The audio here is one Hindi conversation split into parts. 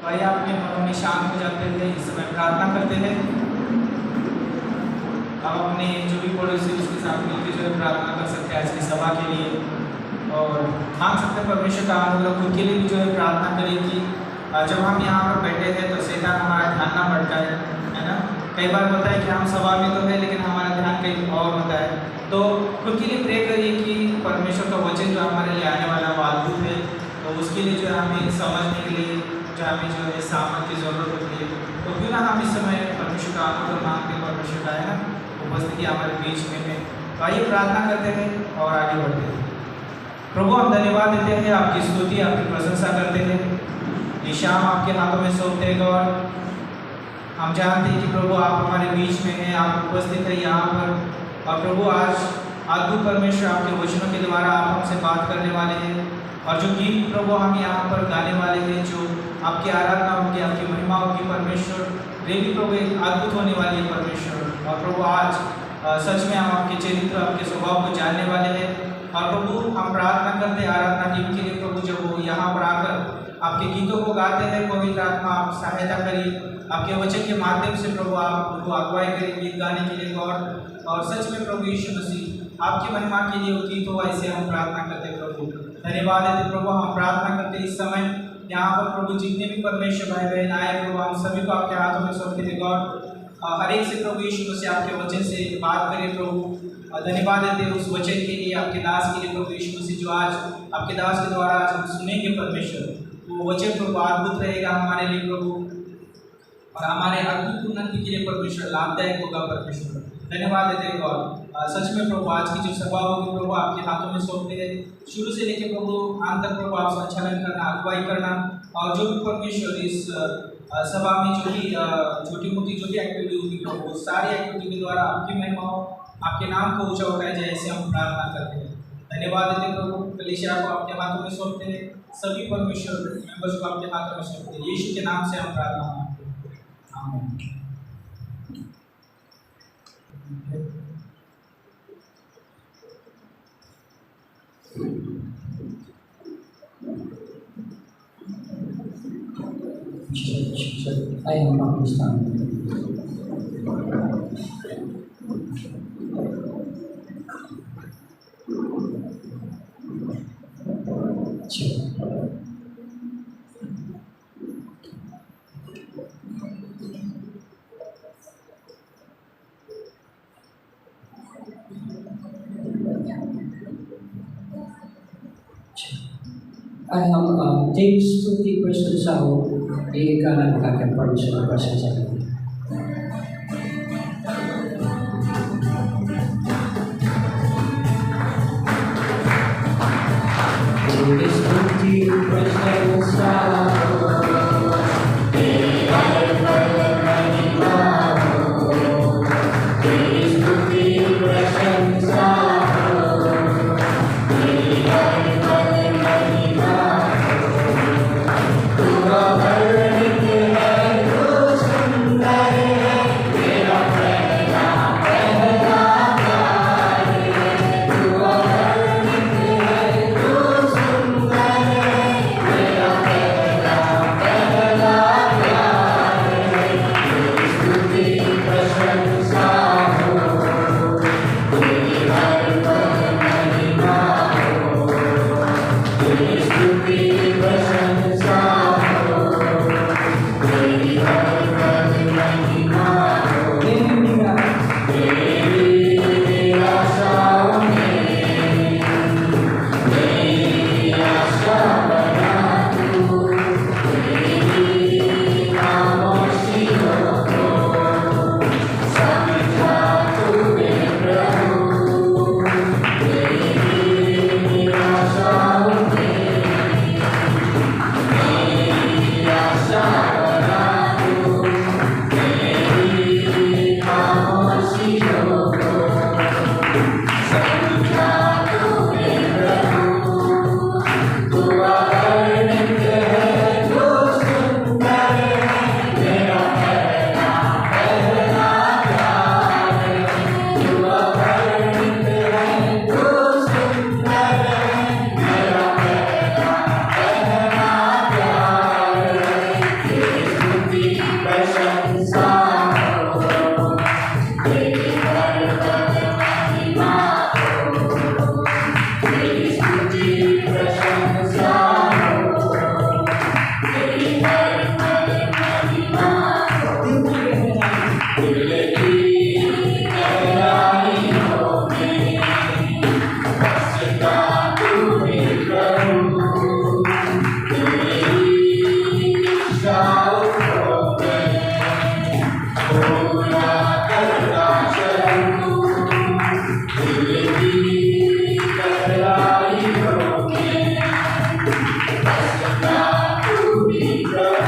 भाई आपने अपने शाम को जाते थे इस समय प्रार्थना करते थे। आप अपने जो भी पड़ोसी उसके साथ मिलकर जो है प्रार्थना कर सकते हैं आज की सभा के लिए, और मांग सकते हैं परमेश्वर का अनुग्रह खुद के लिए भी जो है प्रार्थना करें कि जब हम यहाँ पर बैठे हैं तो शैतान हमारा ध्यान ना भटकाए, है ना। कई बार होता है कि हम सभा में तो है लेकिन हमारा ध्यान कहीं और होता है, तो खुद के लिए प्रे करिए कि परमेश्वर का वचन जो हमारे लिए आने वाला वो अद्भुत है, तो उसके लिए जो है हमें समझने के लिए जो हमें जो है सामर्थ की ज़रूरत होती है। तो क्यों ना हम इस समय परमेश्वर का अनुग्रह मांगते, परमेश्वर का है ना उपस्थिति हमारे बीच में है। तो आइए प्रार्थना करते हैं और आगे बढ़ते हैं। प्रभु हम धन्यवाद देते हैं, आपकी स्तुति आपकी प्रशंसा करते हैं। ये शाम आपके हाथों में सौंपते हैं गॉड। हम जानते हैं कि प्रभु आप हमारे बीच में हैं, आप उपस्थित हैं यहाँ पर, और प्रभु आज अद्भुत परमेश्वर आपके वचनों के द्वारा आप हमसे बात करने वाले हैं, और जो गीत प्रभु हम यहाँ पर गाने वाले हैं, जो आपकी आराधना होगी, आपकी महिमा होगी परमेश्वर, वे भी प्रभु एक अद्भुत होने वाली है परमेश्वर। और प्रभु आज सच में हम आपके चरित्र आपके स्वभाव को जानने वाले हैं, और प्रभु हम प्रार्थना करते हैं आराधना टीम के लिए प्रभु, जब वो यहाँ पर आकर आपके गीतों को गाते हैं, पवित्र आत्मा आप सहायता करिए, आपके वचन के माध्यम से प्रभु आप उनको अगुवाई करें गीत गाने के लिए गॉड। और सच में प्रभु यीशु मसीह आपकी महिमा के लिए गीत हो, ऐसे हम प्रार्थना करते हैं प्रभु। धन्यवाद देते प्रभु, हम प्रार्थना करते इस समय यहाँ पर प्रभु जितने भी परमेश्वर भाई बहन आए प्रभु, हम सभी को आपके हाथों में सौंपते हैं गॉड। हर एक से प्रभु यीशु मसीह आपके वचन से बात करें प्रभु। धन्यवाद देते उस वचन के लिए, आपके दास के लिए प्रभु यीशु मसीह, जो आज आपके दास के द्वारा आज हम सुनेंगे परमेश्वर, वो वचन प्रभु अद्भुत रहेगा हमारे लिए प्रभु, और हमारे अद्भुत उन्नति के लिए परमेश्वर लाभदायक होगा परमेश्वर। धन्यवाद देते हैं गॉड। सच में प्रभु आज की जो सभा होगी प्रभु आपके हाथों में सौंपते हैं, शुरू से लेकर प्रभु अंत तक प्रभु आप संचालन करना, अगुवाई करना, और जो भी परमेश्वर इस सभा में जो भी छोटी मोटी जो भी एक्टिविटी होगी प्रभु, सारी एक्टिविटी के द्वारा आपकी महिमा हो, आपके नाम को ऊंचा उठाया जाए, ऐसे हम प्रार्थना करते हैं। धन्यवाद देते प्रभु। कलीसिया को आपके हाथों में सौंपते हैं, सभी परमेश्वर मेंबर्स को आपके हाथों में सौंपते हैं, यीशु के नाम से हम प्रार्थना करते हैं, आमीन। आइए हम अपने स्थान पर आइए हम देव स्तुति प्रशंसा हो एक गाना गाकर परमेश्वर की प्रशंसा करें। देव स्तुति प्रशंसा प्रशंसा हो, तेरी हर पद महिमा हो, तेरी स्तुति प्रशंसा हो, तेरी हर पद महिमा हो, दिल की गहराइयों में बसता तू ही प्रभु, तेरी इच्छाओं में पूरा करता चलूं, दिल की गहराइयों में बसता तू ही प्रभु।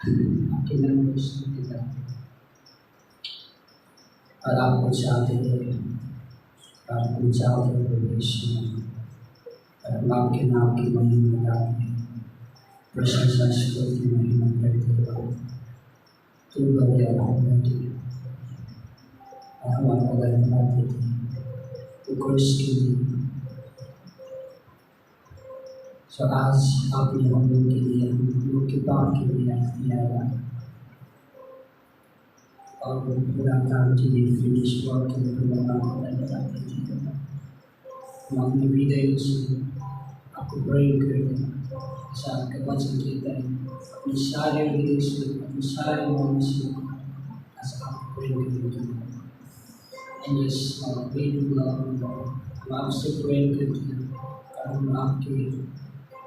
आपके नाम को स्तुति करते हैं और आपको चाहते हैं, आपको चाहते हैं यीशु, और हम आपके नाम की महिमा गाते हैं, प्रशंसा स्तुति महिमा करते हैं। तू बड़े अभागी और हम आपको धन्यवाद देते हैं। तो क्रूस के लिए सो आज आपने हम लोग के लिए, हम लोग के पाप के लिए किया है और वो पूरा काम के लिए फिनिश वर्क के लिए पूरा काम करना चाहते हैं। हम अपने हृदय से आपको प्रेम करते हैं, ऐसा आपके वचन कहता है, अपने सारे हृदय से, अपने सारे मन से ऐसा आपको प्रेम करते हैं। And yes, we do love you, Lord. हम आपसे प्रेम करते हैं और हम आपके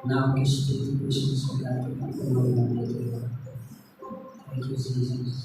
नाम की स्तुति प्रशंसा करते हैं, आपको महिमा देते हैं। Thank you, Jesus.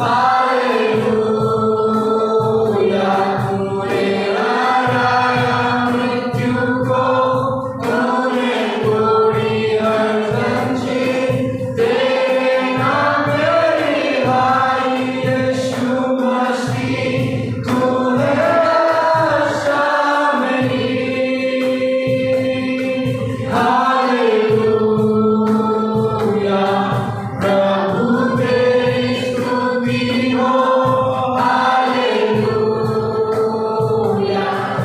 हालेलुया तूने हराया मृत्यु को तूने तोड़ी हर जंजीर तेरे नाम मेरी भाई यीशु मसीह तू है आशा मेरी हालेलुया प्रभु तेरी स्तुति हो हालेलुया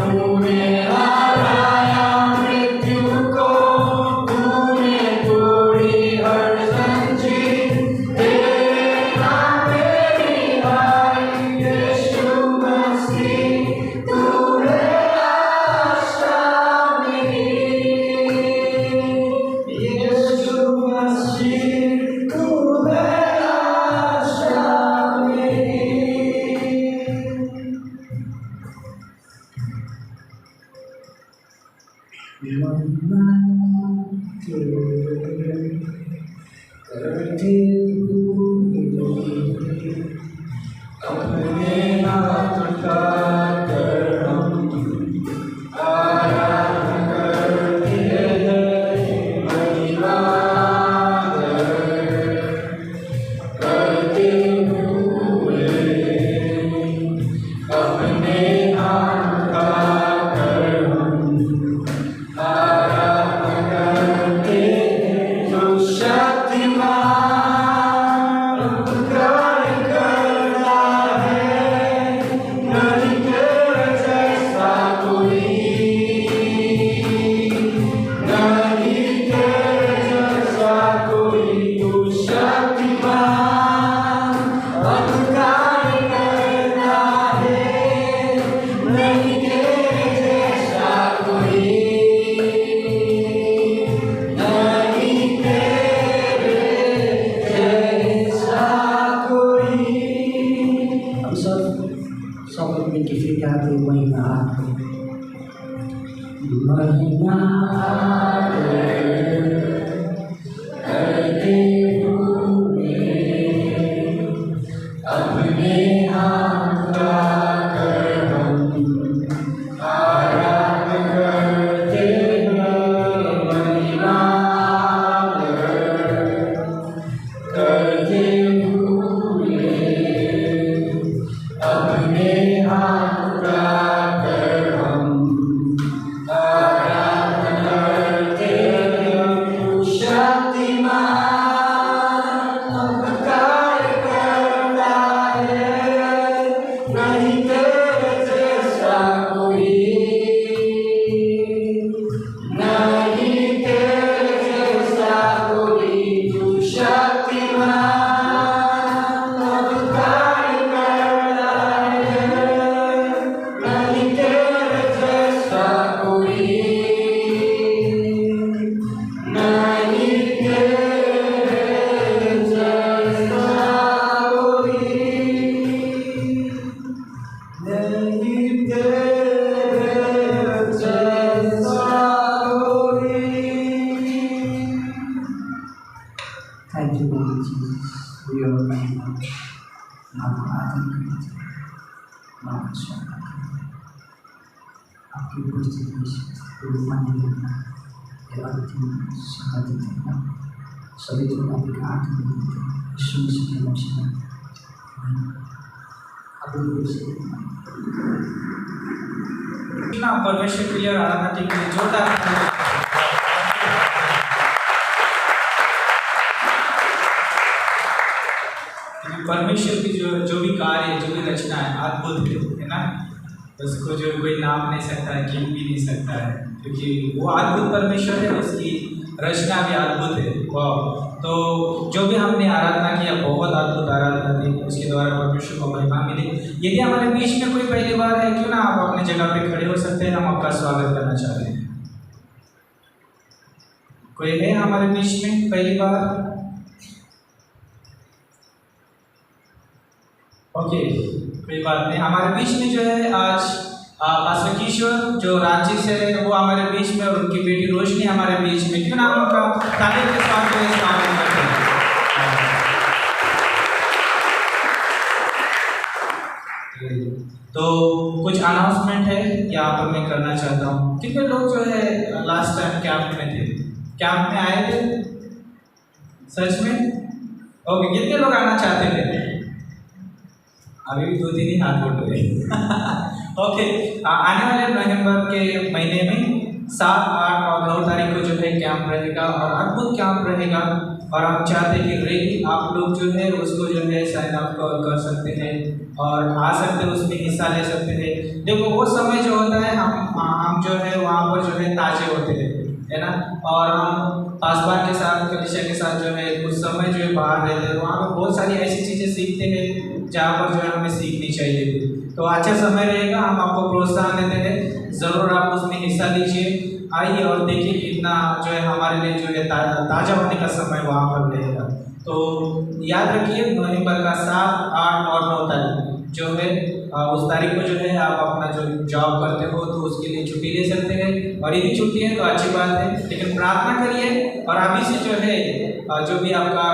तूने हराया मृत्यु को तूने तोड़ी हर जंजीर तेरे नाम मेरी भाई यीशु मसीह तू है आशा मेरी यीशु मसीह तू है आशा मेरी करते हुए अपने हाथ उठाकर हम आराधना करते हैं महिमा करते हुए अपने हाथ उठाकर हम आराधना करते हैं जो शक्तिमान उपकार करता है नहीं तेरे जैसा कोई नहीं तेरे जैसा कोई तू शक्तिमान उपकार करता है नहीं तेरे जैसा कोई नहीं तेरे जैसा कोई हम सब अपने किसी का तो महिमा महिमा करते हुए अपने हाथ उठाकर हम आराधना करते हैं महिमा करते हुए अपने हाथ उठाकर हम आराधना करते हैं तू शक्तिमान उपकार करता है नहीं तेरे जैसा कोई नहीं तेरे जैसा कोई तू शक्तिमान उपकार करता है नहीं तेरे जैसा कोई नहीं तेरे जैसा कोई नहीं तेरे जैसा कोई Thank you, Lord Jesus, for your महिमा आराधना करते आपकी उपस्थिति में मान्य करना ये अंतिम सदा देते हैं सभी तो आपके हाथ में देते हैं यीशु मसीह के नाम से आप ना परमेश्वर के लिए और आराधना टीम के लिए जोरदार तालियां। क्योंकि परमेश्वर की जो भी कार्य जो भी रचना है अद्भुत है ना, उसको जो कोई नाप नहीं सकता है, गिन भी नहीं सकता है, क्योंकि वो अद्भुत परमेश्वर है, उसकी रचना भी अद्भुत है। वाह! तो जो भी हमने आराधना किया बहुत अद्भुत आराधना थी, उसके द्वारा परमेश्वर को महिमा मिली। यदि हमारे बीच में कोई पहली बार है, क्यों ना आप अपने जगह पे खड़े हो सकते हैं, हम आपका स्वागत करना चाहते हैं। कोई है हमारे बीच में पहली बार? ओके, कोई बात नहीं। हमारे बीच में जो है आज पास्टर किशोर जो रांची से है वो हमारे बीच में, और उनकी बेटी रोशनी हमारे बीच में, क्यों ना हम उनका ताली के साथ स्वागत करते हैं। ओके, तो कुछ अनाउंसमेंट है यहाँ पर मैं करना चाहता हूँ। कितने लोग जो है लास्ट टाइम कैंप में थे, कैंप में आए थे सच में? ओके, कितने लोग आना चाहते थे? अभी भी 2-3 ही हाथ उठ रहे ओके, आने वाले नवंबर के महीने में 7, 8 और 9 तारीख को जो है कैंप रहेगा और अद्भुत कैंप रहेगा। और हम चाहते हैं कि रेडी आप लोग जो है उसको जो है साइन अप कर सकते हैं और आ सकते हैं, उसमें हिस्सा ले सकते हैं। देखो वो समय जो होता है हम जो है वहाँ पर जो है ताजे होते हैं, है ना, और हम पासबान के साथ कलिशा के साथ जो है कुछ समय जो है बाहर रहते हैं, वहाँ पर बहुत सारी ऐसी चीज़ें सीखते हैं जहाँ पर जो है हमें सीखनी चाहिए। तो अच्छा समय रहेगा, हम आपको प्रोत्साहन देते हैं, ज़रूर आप उसमें हिस्सा लीजिए, आइए और देखिए कितना जो है हमारे लिए जो है ताज़ा होने का समय वहाँ पर रहेगा। तो याद रखिए नवंबर का 7, 8 और 9 तारीख जो है उस तारीख को जो है आप अपना जो जॉब करते हो तो उसके लिए छुट्टी ले सकते हैं, और यदि छुट्टी है तो अच्छी बात है, लेकिन प्रार्थना करिए और अभी से जो है जो भी आपका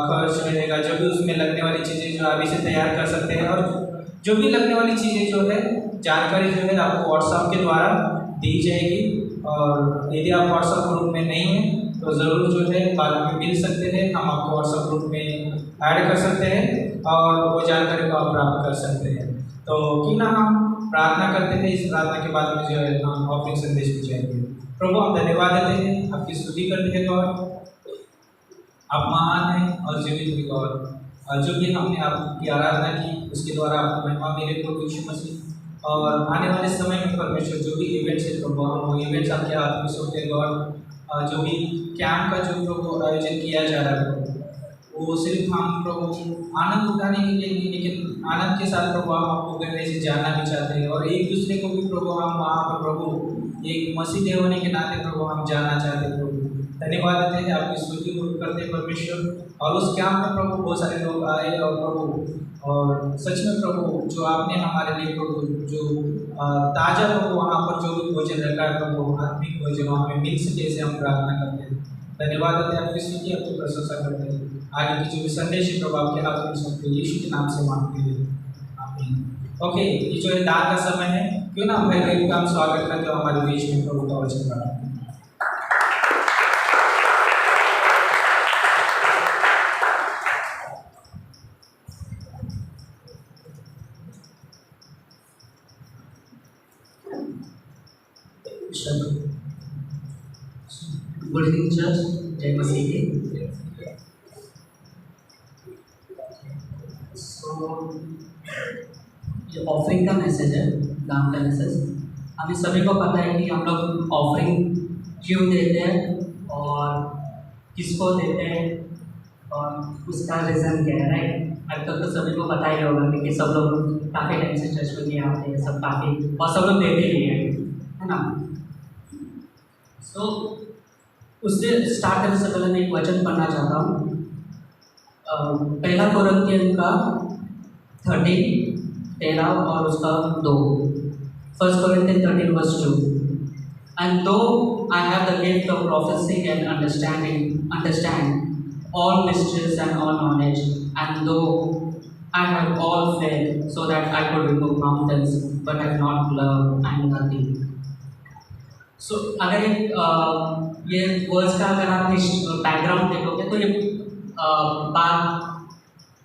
खर्च रहेगा, जो भी उसमें लगने वाली चीज़ें जो अभी से तैयार कर सकते हैं, और जो भी लगने वाली चीज़ें जो है जानकारी जो है आपको व्हाट्सएप के द्वारा दी जाएगी। और यदि आप व्हाट्सएप ग्रुप में नहीं हैं तो ज़रूर जो है बाद में मिल सकते हैं, हम आपको व्हाट्सएप ग्रुप में ऐड कर सकते हैं और वो जानकारी को आप प्राप्त कर सकते हैं। तो क्यों ना हम प्रार्थना करते हैं, इस प्रार्थना के बाद में जो है हम ऑफरिंग संदेश में जाएंगे। प्रभु हम धन्यवाद देते हैं, आपकी स्तुति करते हैं गॉड, आप महान हैं और जीवित भी गॉड, और जो भी हमने आपकी आराधना की उसके द्वारा आपको महिमा मिले प्रभु यीशु मसीह। और आने वाले समय में परमेश्वर जो भी इवेंट्स है प्रभु, हम वो इवेंट्स आपके हाथ में सौंपते हैं गॉड। जो भी कैंप का जो प्रभु आयोजन किया जा रहा है प्रभु, वो सिर्फ हम प्रभु आनंद उठाने के लिए नहीं, लेकिन आनंद के साथ प्रभु हम आपको गहरे से जानना भी चाहते हैं, और एक दूसरे को भी प्रभु हम वहाँ पर प्रभु एक मसीह होने के नाते प्रभु हम जानना चाहते हैं प्रभु। धन्यवाद देते हैं, आपकी स्तुति करते हैं परमेश्वर। और उस कैंप में प्रभु बहुत सारे लोग आए और प्रभु, और सच में प्रभु जो आपने हमारे लिए प्रभु जो ताज़ा प्रभु वहाँ पर जो भी भोजन रखा है प्रभु, आत्मिक भोजन हमें मिल सके, ऐसे हम प्रार्थना करते हैं। धन्यवाद देते हैं, आपकी स्तुति आपकी प्रशंसा करते हैं। आगे की जो भी संदेश है प्रभु आपके हाथ में सौंपते यीशु के नाम से मांगते हैं, आमीन। ओके, ये जो है दान का समय है, क्यों ना भाई भाई का हम स्वागत करते हो हमारे बीच में प्रभु का वचन पढ़ा। गुड इवनिंग चर्च, जय मसीह की। ये ऑफरिंग का मैसेज है, दान का मैसेज। हमें सभी को पता है कि हम लोग ऑफरिंग क्यों देते हैं और किसको देते हैं और उसका रीज़न क्या है, राइट। अब तक तो सभी को पता ही होगा क्योंकि सब लोग काफ़ी टाइम से चर्च में नहीं आते हैं, सब काफ़ी, और सब लोग देते ही हैं, है ना। सो उससे स्टार्ट करने से पहले मैं एक वचन पढ़ना चाहता हूँ। पहला कोरिन्थियन का 13 और उसका 2। First Corinthian 13:2। And though I have the gift of prophecy and understand all mysteries and all knowledge, and though I have all faith so that I could remove mountains, but have not love, I am nothing. सो अगर ये वर्ड्स का अगर आप बैकग्राउंड देखोगे तो ये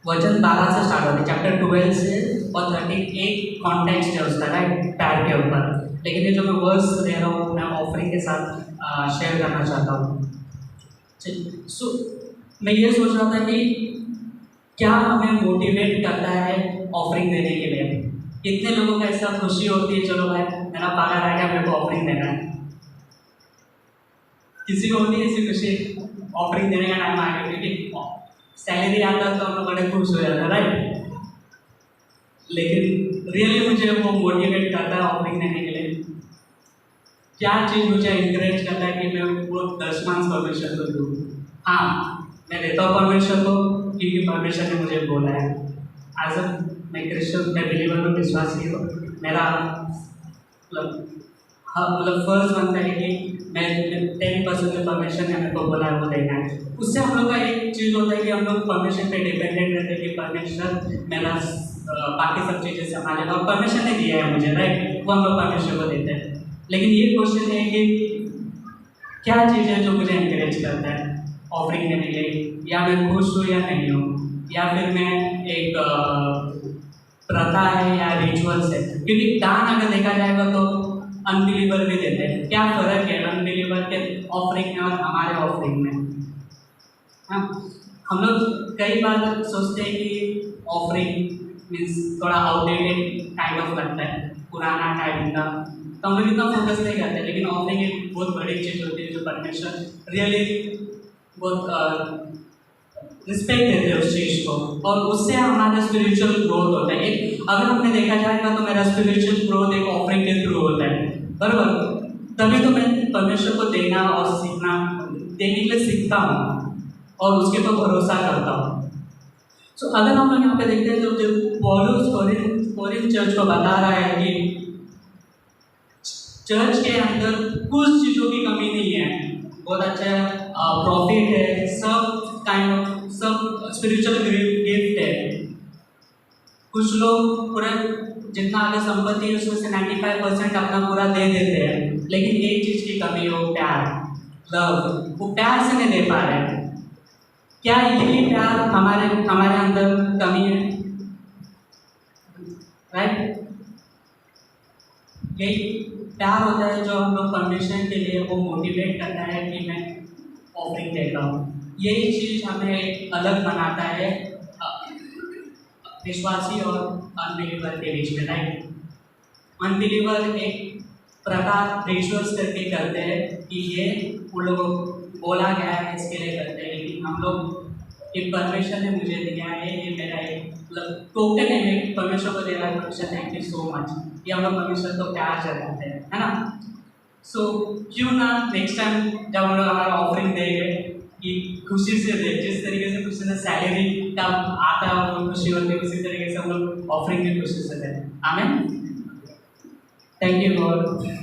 वचन 12 से स्टार्ट होता है, चैप्टर 12 से, और 13 एक कॉन्टेक्स्ट है उसका, राइट, पैर के ऊपर। लेकिन ये जो मैं वर्ड्स दे रहा हूँ मैं ऑफरिंग के साथ शेयर करना चाहता हूँ। सो मैं ये सोच रहा था कि क्या हमें मोटिवेट करता है ऑफरिंग देने के लिए। कितने लोगों को ऐसा खुशी होती है, चलो भाई मेरा पगार आ गया, मेरे को ऑफरिंग देना है। किसी को होती है ऐसी खुशी, ऑफरिंग देने का टाइम आ गया, क्योंकि सैलरी आता है तो हम लोग बड़े खुश हो जाते हैं, राइट। लेकिन रियली मुझे वो मोटिवेट करता है ऑफरिंग देने के लिए। क्या चीज़ मुझे इंकरेज करता है कि मैं वो 10 मंथ परमिशन को दूँ। हाँ, मैं देता हूँ परमिशन को क्योंकि परमिशन ने मुझे बोला है। एज अ मैं क्रिश्चियन, मैं बिलीवर में विश्वास की हूँ। मेरा मतलब फर्ज बनता है कि मैं 10% जो परमिशन है मेरे को बोला है वो देना है। उससे हम लोग का एक चीज़ होता है कि हम लोग परमिशन पे डिपेंडेंट रहते हैं कि परमिशन मेरा बाकी सब चीज़ें संभाल लेगा, और परमिशन ने दिया है मुझे, राइट, वो हम लोग परमिशन को देते हैं। लेकिन ये क्वेश्चन है कि क्या चीज़ है जो मुझे एनकरेज करता है ऑफरिंग देने के लिए, या मैं खुश हूँ या नहीं हूँ, या फिर मैं एक प्रथा है या रिचुअल्स है। क्योंकि दान अगर देखा जाएगा तो अनबिलीवर भी देते हैं। क्या फ़र्क है अनबिलीवर के ऑफरिंग में और हमारे ऑफरिंग में? हाँ, हम लोग कई बार सोचते हैं कि ऑफरिंग मीन्स थोड़ा आउटडेटेड काइंड ऑफ लगता है, पुराना टाइम का, तो हम लोग इतना फोकस नहीं करते। लेकिन ऑफरिंग एक बहुत बड़ी चीज़ होती है जो परमेश्वर रियली बहुत रिस्पेक्ट देते हैं उस चीज़ को, और उससे हमारा स्पिरिचुअल ग्रोथ होता है। एक अगर हमने देखा जाएगा तो मेरा स्पिरिचुअल ग्रोथ एक ऑफरिंग के थ्रू होता है, बराबर। तभी तो मैं परमेश्वर को देना और सीखना, देने के लिए सीखता हूँ और उसके पर भरोसा करता हूँ। सो अगर हम लोग यहाँ पे देखते हैं तो जो पौलुस कोरिन्थ चर्च को बता रहा है कि चर्च के अंदर कुछ चीज़ों की कमी नहीं है, बहुत अच्छा प्रॉफिट है, सब काइंड ऑफ सब स्पिरिचुअल गिफ्ट है। कुछ लोग पूरा जितना आगे संपत्ति है उसमें से 95% अपना पूरा दे देते हैं, लेकिन एक चीज़ की कमी है, वो प्यार, लव, वो प्यार से नहीं दे पा रहे हैं। क्या यही प्यार हमारे अंदर कमी है? राइट, यही प्यार होता है जो हम लोग परमेश्वर के लिए वो मोटिवेट करता है कि मैं ऑफरिंग देता हूँ। यही चीज़ हमें अलग बनाता है विश्वासी और अनबिलीवर के बीच में, राइट। अनबिलीवर एक प्रकार रिचुअल्स करके करते हैं कि ये उन लोगों को बोला गया है इसके लिए करते हैं, लेकिन हम लोग एक परमेश्वर ने मुझे दिया है, ये मेरा एक मतलब टोकन है, मैं परमेश्वर को दे रहा है परमेश्वर, थैंक यू सो मच, ये हम लोग परमेश्वर को प्यार जताते हैं, है ना। सो क्यों ना नेक्स्ट टाइम जब हम लोग हमारा ऑफरिंग देंगे कि खुशी से दे, जिस तरीके से खुशी से सैलरी का आता है और खुशी होती है, उसी तरीके से हम लोग ऑफरिंग भी खुशी से दें। आमीन। Thank you God,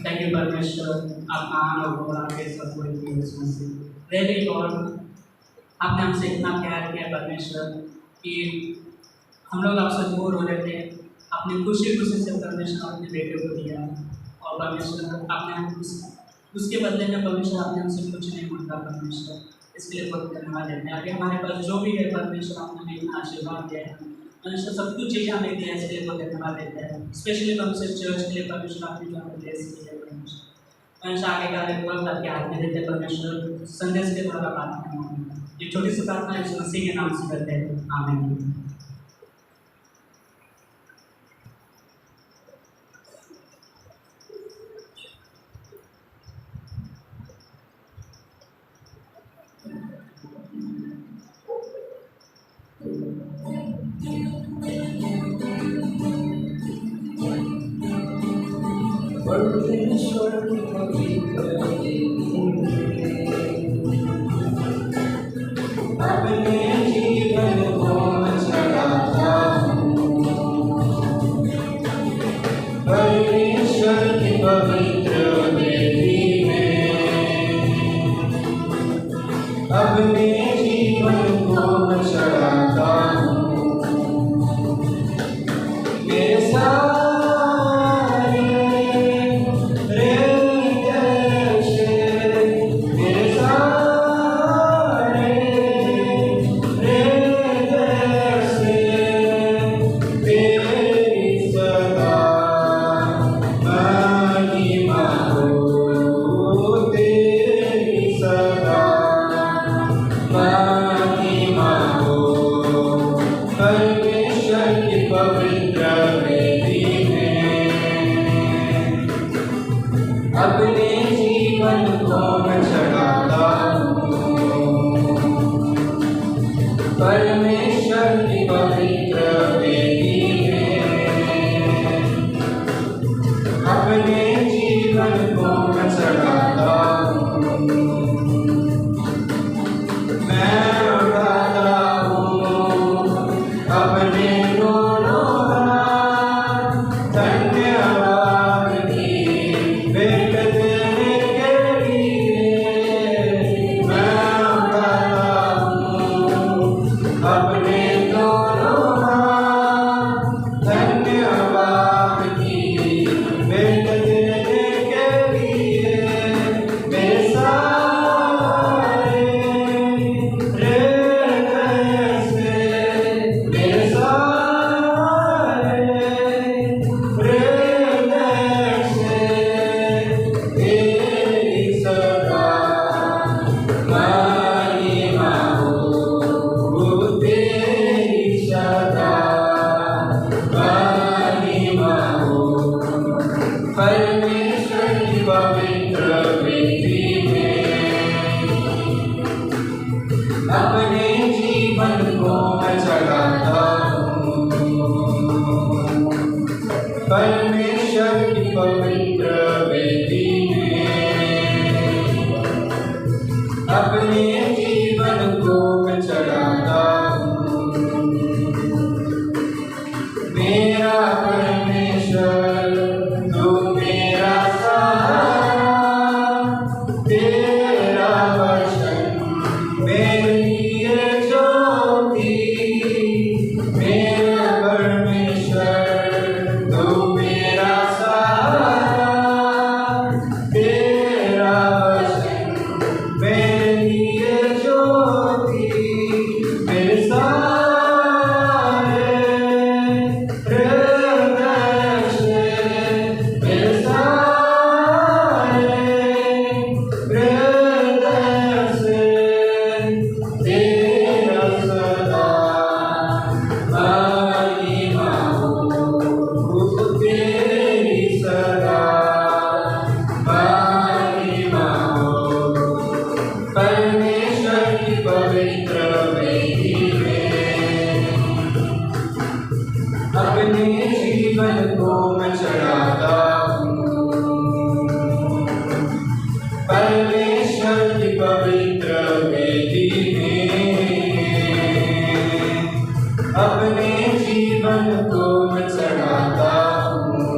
thank you परमेश्वर, आप महान और बड़ा के सब कोई इसमें से रियली गॉड, आपने हमसे इतना प्यार किया परमेश्वर कि हम लोग आपसे दूर हो रहे थे, अपनी खुशी से परमेश्वर अपने बेटे को दिया, और परमेश्वर आपने उसके बदले में परमेश्वर आपने हमसे कुछ नहीं मांगा परमेश्वर, इसके लिए बहुत धन्यवाद देते हैं। आगे हमारे पास जो भी है परमेश्वर आपने हमें इतना आशीर्वाद दिया है, परमेश्वर सब कुछ चीज़ हमें दिया है, इसके लिए बहुत धन्यवाद देते हैं। स्पेशली परमेश्वर चर्च के लिए परमेश्वर आपने जो हमें ब्लेस किया है परमेश्वर आगे का रिकॉर्ड आपके हाथ में देते हैं परमेश्वर, संदेश के द्वारा बात करना, ये छोटी सी प्रार्थना यीशु मसीह के नाम से करते हैं, आमीन। परमेश्वर की पवित्र अपने जीवन को चढ़ाता हूँ, परमेश्वर की पवित्र वेदी में अपने जीवन को चढ़ाता हूँ। मेरे साथ मेरा परमेश्वर तू मेरा सहारा, तेरा वचन मेरे लिए ज्योति। मेरा परमेश्वर तू मेरा सहारा, तेरा वचन मेरे लिए ज्योति। मेरे सारे हृदय से, मेरे सारे हृदय से तेरा सदा महिमा हो, तेरी सदा महिमा हो। परमेश्वर की पवित्र वेदी में अपने जीवन को मैं चढ़ाता हूँ। परमेश्वर की पवित्र वेदी में अपने जीवन को मैं चढ़ाता हूँ।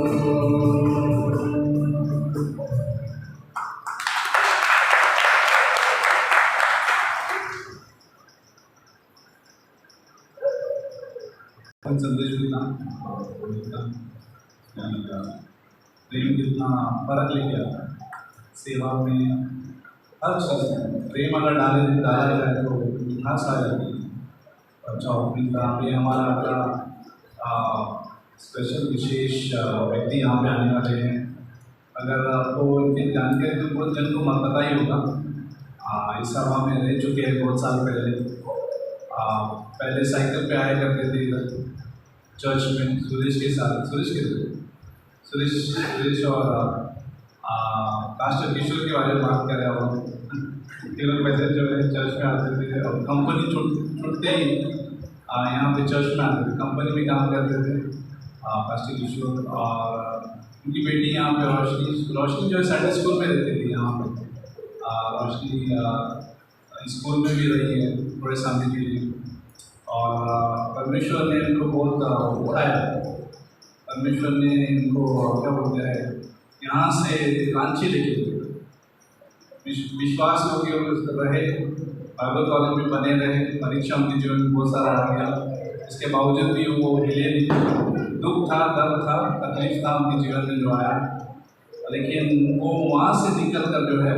संदेश कितना प्रेम कितना फर्क लेके आता है सेवा में, हर शख्स में प्रेम अगर डाला जाए तो मिठास आ जाती है। अच्छा ऑफिस ये हमारा अपना स्पेशल विशेष व्यक्ति यहाँ पे आने वाले हैं। अगर आपको इनकी जानकारी तो बहुत जन को पता ही होगा। इस सभा में रह चुके हैं बहुत साल पहले। पहले साइकिल पे आया करते थे इधर चर्च में सुरेश के साथ, सुरेश और पास्टर किशोर के बारे में बात कर रहा हूँ। ये लोग वैसे जो है चर्च में आते थे और कंपनी छूटते ही यहाँ पे चर्च में आते थे, कंपनी में काम करते थे पास्टर किशोर। और उनकी बेटी यहाँ पे रोशनी जो है संडे स्कूल में रहती थी यहाँ पे। रोशनी स्कूल में भी रही है थोड़े समय के लिए। और परमेश्वर ने इनको बहुत उठाया। परमेश्वर ने इनको क्या बोलते हैं यहाँ से रांची लेके विश्वास योग्य रहे, बाइबल कॉलेज में बने रहे। परीक्षा उनके जीवन में बहुत सारा आ गया, इसके बावजूद भी वो हिले नहीं। दुख था, दर्द था, तकलीफ था उनके जीवन में जो आया, लेकिन वो वहाँ से निकल कर जो है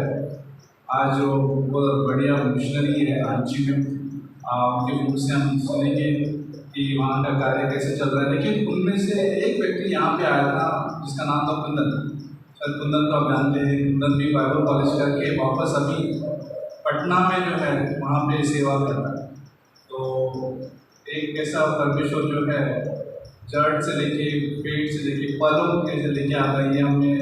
आज जो बहुत बढ़िया मिशनरी है रांची में। उनके मुख से हम सुनेंगे कि वहाँ का कार्य कैसे चल रहा है। लेकिन उनमें से एक व्यक्ति यहाँ पे आया था जिसका नाम था कुंदन। शायद कुंदन को आप जानते हैं। कुंदन भी बाइबल कॉलेज करके वापस अभी पटना में जो है वहाँ पे सेवा कर रहा है। तो एक ऐसा परमेश्वर जो है जड़ से लेके पेट से लेके पलों कैसे लेके आता है, ये हमें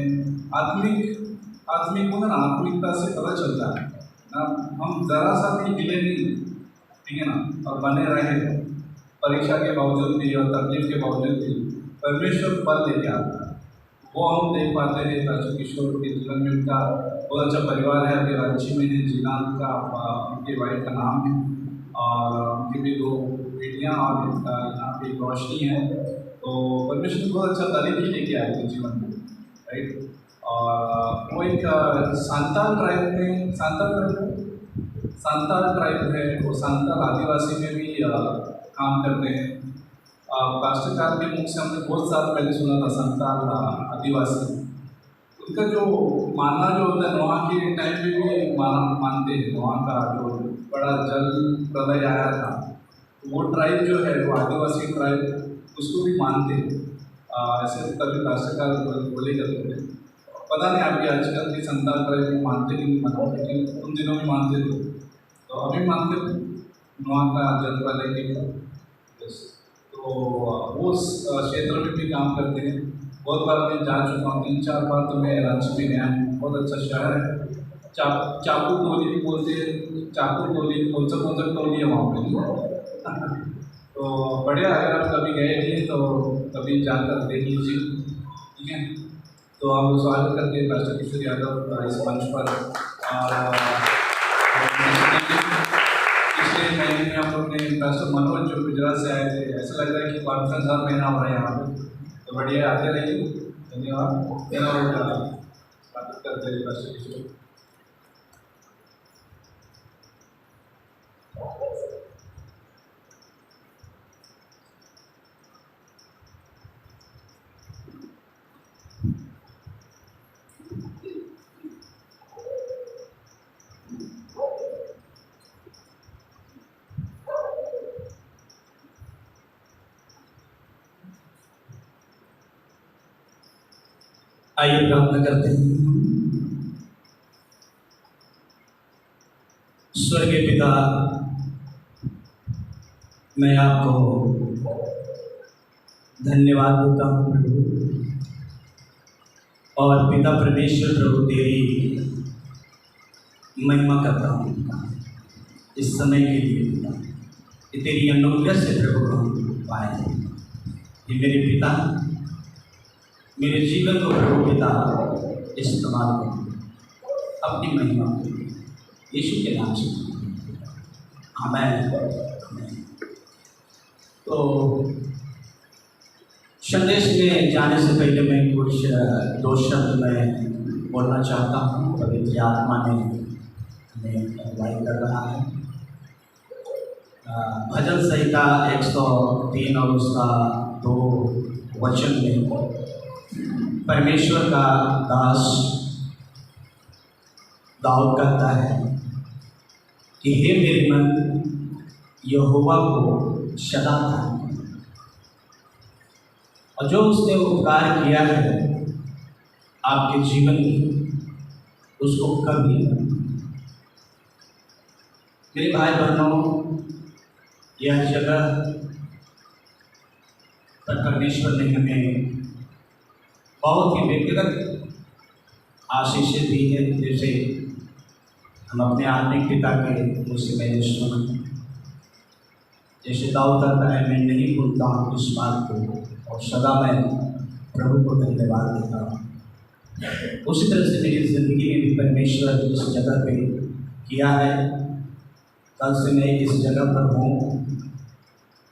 आत्मिक को ना आत्मिकता से पता चलता है ना। हम ज़रा सा भी हिले नहीं, ठीक है ना, और बने रहे परीक्षा के बावजूद भी और तकलीफ के बावजूद भी परमेश्वर पल लेके आता है। वो हम देख पाते हैं पास्टर किशोर के जीवन में। उनका बहुत अच्छा परिवार है, अभी रांची में है। जीनाथ का उनके वाइफ का नाम है और उनकी भी 2 बेटियाँ और यहाँ पे रोशनी है। तो परमेश्वर बहुत अच्छा तारीफ ही लेके आए थे जीवन में, राइट। और वो एक सांताल ट्राइब है, वो सांताल आदिवासी में भी काम करते हैं। पास्टर के मुख से हमने बहुत साल पहले सुना था सांताल आदिवासी। उनका जो मानना जो होता है, नोहा के टाइम पे भी मानते हैं। नोहा का जो बड़ा जल प्रलय आया था, वो ट्राइब जो है वो आदिवासी ट्राइब उसको भी मानते हैं। ऐसे कभी पास्टर बोले करते थे। पता नहीं अभी आजकल के संताल ट्राइब को मानते नहीं मानते, लेकिन उन दिनों में मानते थे। तो अभी मानते थे नोहा का जल प्रलय के। तो वो उस क्षेत्र में भी काम करते हैं। बहुत बार मैं जा चुका हूँ, 3-4 बार तो मैं रांची में गया हूँ। बहुत अच्छा शहर है। चाकू टोली भी बोलते हैं, चाकू टोली कौन टोली है वहाँ पे। तो बढ़िया, अगर आप कभी गए नहीं तो कभी जाकर देख लीजिए, ठीक है। तो आप स्वागत करते हैं पास्टर किशोर यादव इस मंच पर। और इस पिछले महीने में हम लोग ने पास्टर मनोज जो गुजरात से आए थे, ऐसा लग रहा है कि कॉन्फ्रेंस हर महीना हो रहा है यहाँ पे, तो बढ़िया आते रहिए। धन्यवाद। स्वागत करते हैं पास्टर किशोर। आइए प्रार्थना करते हैं। स्वर्गीय पिता, मैं आपको धन्यवाद देता हूँ प्रभु, और पिता परमेश्वर प्रभु तेरी महिमा करता हूँ इस समय के लिए पिता, ये तेरी अनुग्रह से प्रभु हम पाए। ये मेरे पिता, मेरे जीवन को प्रभु पिता इस्तेमाल करो अपनी महिमा के लिए, यीशु के नाम से आमीन। तो संदेश में जाने से पहले मैं कुछ दो शब्द मैं बोलना चाहता हूँ। पवित्र आत्मा ने हमें अगुवाई कर रहा है। भजन संहिता 103 और उसका 2 वचन में परमेश्वर का दास दाऊद कहता है कि हे मेरे मन यहोवा को सदा धन्यवाद, और जो उसने उपकार किया है आपके जीवन में उसको कभी न। मेरे भाई बहनों, यह जगह पर परमेश्वर ने हमें बहुत ही व्यक्तिगत आशीषें दी है। जैसे हम अपने आत्मिक पिता के मुझसे मैंने सुना, जैसे दाऊद कहता है मैं नहीं भूलता हूँ इस बात को, और सदा मैं प्रभु को धन्यवाद देता हूँ। उसी तरह से मेरी ज़िंदगी में भी परमेश्वर इस जगह पे किया है। कल से मैं इस जगह पर हूँ,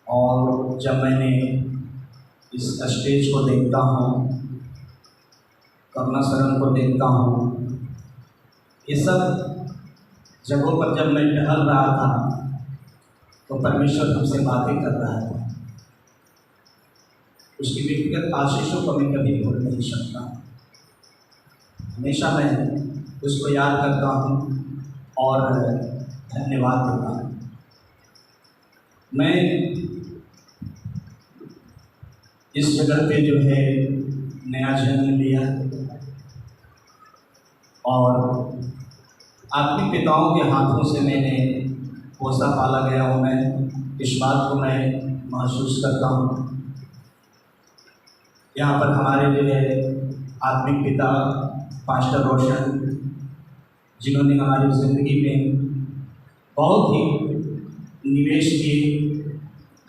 और जब मैंने इस स्टेज को देखता हूँ, करुणा शरण को देखता हूँ, ये सब जगहों पर जब मैं टहल रहा था तो परमेश्वर हमसे बातें कर रहा था। उसकी व्यक्तिगत आशीषों को मैं कभी भूल नहीं सकता। हमेशा मैं उसको याद करता हूँ और धन्यवाद देता हूँ। मैं इस जगह पे जो है नया जन्म लिया, और आत्मिक पिताओं के हाथों से मैंने पोसा पाला गया हूँ। मैं इस बात को मैं महसूस करता हूँ। यहाँ पर हमारे जो है आत्मिक पिता पास्टर रोशन, जिन्होंने हमारी ज़िंदगी में बहुत ही निवेश किए,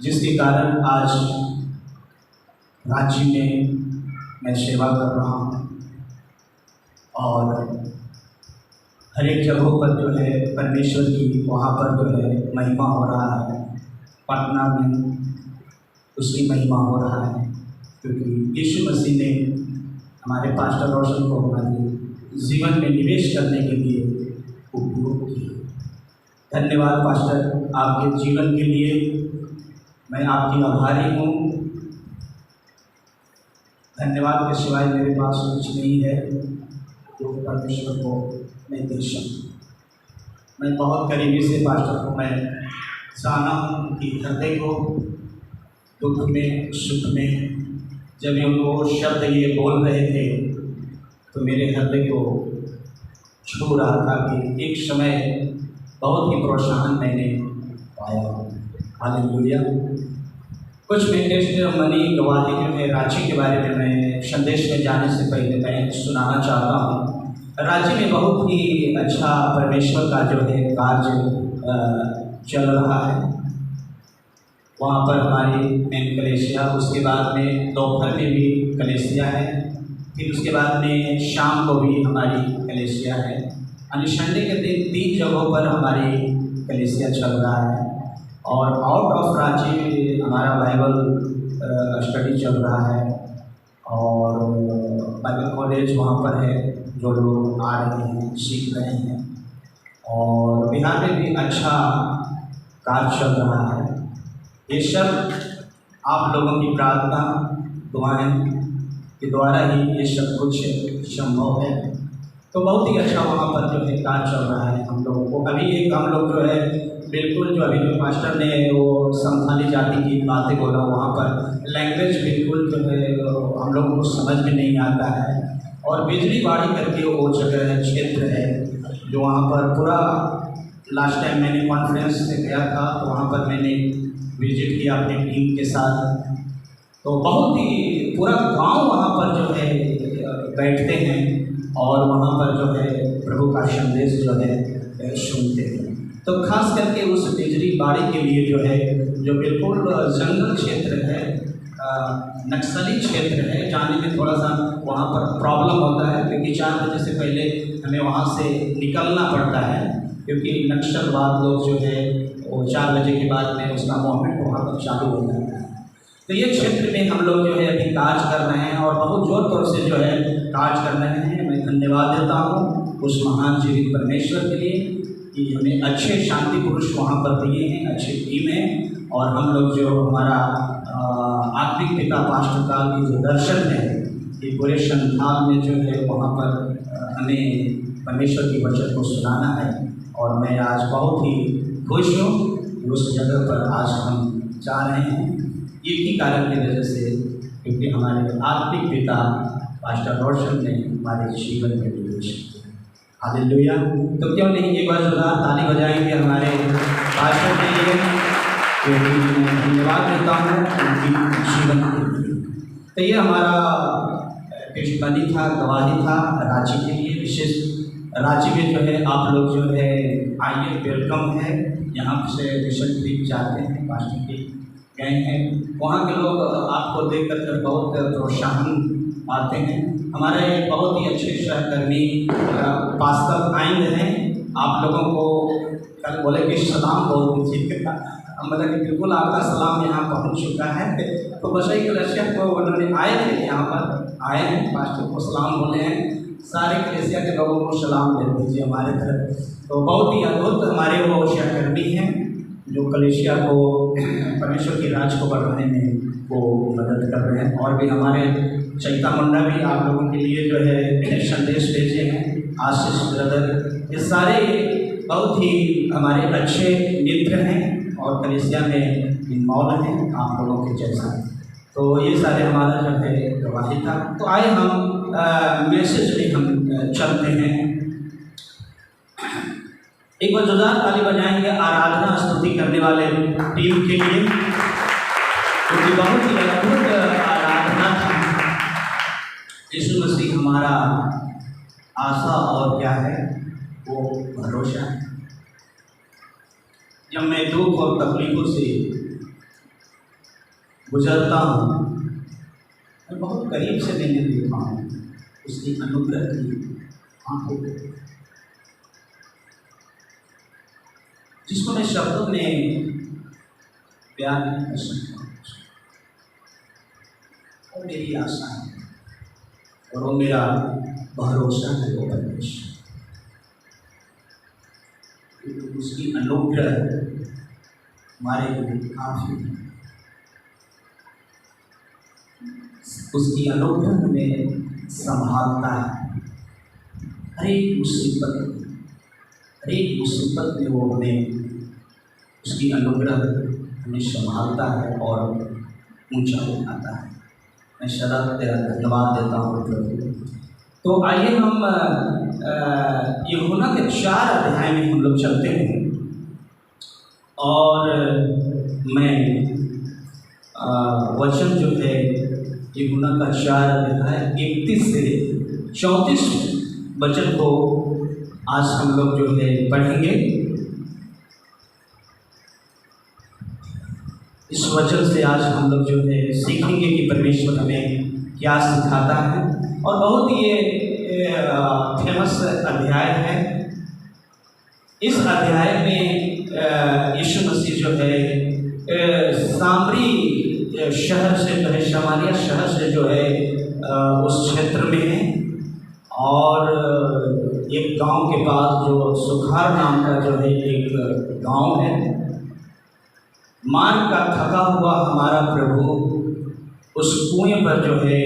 जिसके कारण आज राज्य में मैं सेवा कर रहा हूँ, और हर एक जगहों पर जो है परमेश्वर की वहाँ पर जो है महिमा हो रहा है। पटना में उसकी महिमा हो रहा है, क्योंकि यीशु मसीह ने हमारे पास्टर रोशन को हमारे जीवन में निवेश करने के लिए उपयोग किया। धन्यवाद पास्टर, आपके जीवन के लिए मैं आपकी आभारी हूँ। धन्यवाद के सिवाय मेरे पास कुछ नहीं है जो परमेश्वर को मैं दे सकूँ। मैं बहुत करीबी से पास्टर को मैं जाना हूँ कि हृदय को दुख में सुख में जब ये वो शब्द ये बोल रहे थे तो मेरे हृदय को छू रहा था कि एक समय बहुत ही प्रोत्साहन मैंने पाया। हालेलुया। कुछ मेंटेस्ट मनी गवाही जो है रांची के बारे में मैं संदेश में जाने से पहले मैं सुनाना चाहता हूँ। रांची में बहुत ही अच्छा परमेश्वर का जो है कार्य चल रहा है। वहाँ पर हमारी मेन कलेसिया, उसके बाद में दोपहर में भी कलेसिया है, फिर उसके बाद में शाम को भी हमारी कलेसिया है। यानी संडे के दिन 3 जगहों पर हमारी कलेसिया चल रहा है। और आउट ऑफ रांची हमारा बाइबल स्टडी चल रहा है और बाइबल कॉलेज वहाँ पर है, जो लोग आ रहे हैं सीख रहे हैं। और बिहार में भी अच्छा कार्य चल रहा है। ये सब आप लोगों की प्रार्थना दुआएं के द्वारा ही ये सब कुछ संभव है। तो बहुत ही अच्छा वहाँ पर जो है कार्य चल रहा है हम लोगों को। अभी एक हम लोग जो है बिल्कुल जो अभी जो मास्टर ने वो संथाली जाति की बातें बोला, वहाँ पर लैंग्वेज बिल्कुल जो है हम लोगों को समझ में नहीं आता है। और बिजली बाड़ी करके वो जगह है, क्षेत्र है, जो वहाँ पर पूरा लास्ट टाइम मैंने कॉन्फ्रेंस से गया था, तो वहाँ पर मैंने विजिट किया अपनी टीम के साथ। तो बहुत ही पूरा गांव वहाँ पर जो है बैठते हैं और वहाँ पर जो है प्रभु का संदेश जो है सुनते हैं। तो खास करके उस बिजली बाड़ी के लिए जो है, जो बिल्कुल जंगल क्षेत्र है, नक्सली क्षेत्र है, जाने में थोड़ा सा वहाँ पर प्रॉब्लम होता है, क्योंकि 4 बजे से पहले हमें वहाँ से निकलना पड़ता है, क्योंकि नक्सलवाद लोग जो है वो 4 बजे के बाद में उसका मूवमेंट वहाँ पर चालू हो जाता है। तो ये क्षेत्र में हम लोग जो है अभी कार्य कर रहे हैं और बहुत जोर तौर से जो है कार्य कर रहे हैं। मैं धन्यवाद देता हूँ उस महान जीवित परमेश्वर के लिए कि हमें अच्छे शांति पुरुष वहाँ पर दिए हैं, अच्छी टीम है। और हम लोग जो हमारा आत्मिक पिता पास्टर काल की जो दर्शन है कि पूरे संसार में जो है वहाँ पर हमें परमेश्वर की वचन को सुनाना है। और मैं आज बहुत ही खुश हूँ कि उस जगह पर आज हम जा रहे हैं, एक ही कारण की वजह से, क्योंकि हमारे आत्मिक पिता पास्टर रोशन ने हमारे जीवन में निवेश किया। हालेलुया। तो क्यों नहीं एक बार जोरदार ताली बजाएंगे हमारे पास्टर के लिए, क्योंकि मैं धन्यवाद देता हूँ उनकी जीवन के लिए। तो ये हमारा टेस्टमनी था, गवाही था रांची के लिए। विशेष रांची में जो है आप लोग जो है आइए, वेलकम है। यहाँ से मिशन ट्रिप जाते हैं, पास्टर की गए हैं, वहाँ के लोग आपको देख कर बहुत प्रोत्साहन पाते हैं। हमारे बहुत ही अच्छे सहकर्मी पास्टर आएंगे हैं, आप लोगों को कल बोले कि सलाम बोल दीजिएगा। मतलब कि बिल्कुल आपका सलाम यहाँ पहुँच चुका है। तो बसई कलेसिया को उन्होंने आए थे, यहाँ पर आए हैं, पास्टर को सलाम बोले हैं। सारे कलेसिया के लोगों को सलाम दे दीजिए हमारे तरफ। तो बहुत ही अद्भुत हमारे वो सहकर्मी हैं जो कलेसिया को परमेश्वर के राज को बढ़ाने में वो मदद कर रहे हैं। और भी हमारे चैता मुंडा भी आप लोगों के लिए जो है संदेश भेजे हैं, आशीष ब्रदर, ये सारे बहुत ही हमारे अच्छे मित्र हैं और कलेसिया में मौल हैं आप लोगों के जैसा। तो ये सारे हमारा जो है गवाही था। तो आए हम मैसेज में हम चलते हैं। एक बार जोरदार ताली बजाएंगे आराधना स्तुति करने वाले टीम के लिए, क्योंकि बहुत ही अद्भुत आराधना था। यीशु मसीह हमारा आशा और क्या है, वो भरोसा है। जब मैं दुख और तकलीफों से गुजरता हूँ, मैं बहुत करीब से मैंने देखा हूँ उसकी अनुग्रह की आंखों को, जिसको मैं शब्दों में बयान नहीं कर सकता। और मेरी आशा है और वो मेरा भरोसा है वो परमेश्वर, क्योंकि उसकी अनुग्रह हमारे लिए काफी है। उसकी अनुग्रह हमें संभालता है। हर एक मुसीबत में वो हमें उसकी अनुग्रह हमें संभालता है और ऊंचा उठाता है। मैं सदा तेरा धन्यवाद देता हूँ प्रभु। तो आइए हम यूहन्ना के 4 अध्याय में हम लोग चलते हैं और मैं वचन जो है यूहन्ना का 4 अध्याय 31 से 34 वचन को आज हम लोग जो है पढ़ेंगे। इस वचन से आज हम लोग जो है सीखेंगे कि परमेश्वर हमें क्या सिखाता है। और बहुत ये फेमस अध्याय है। इस अध्याय में यीशु मसीह जो है सामरी शहर से जो है, शमारिया शहर से जो है उस क्षेत्र में है, और एक गांव के पास जो सुखार नाम का जो है एक गांव है। मार्ग का थका हुआ हमारा प्रभु उस कुएं पर जो है,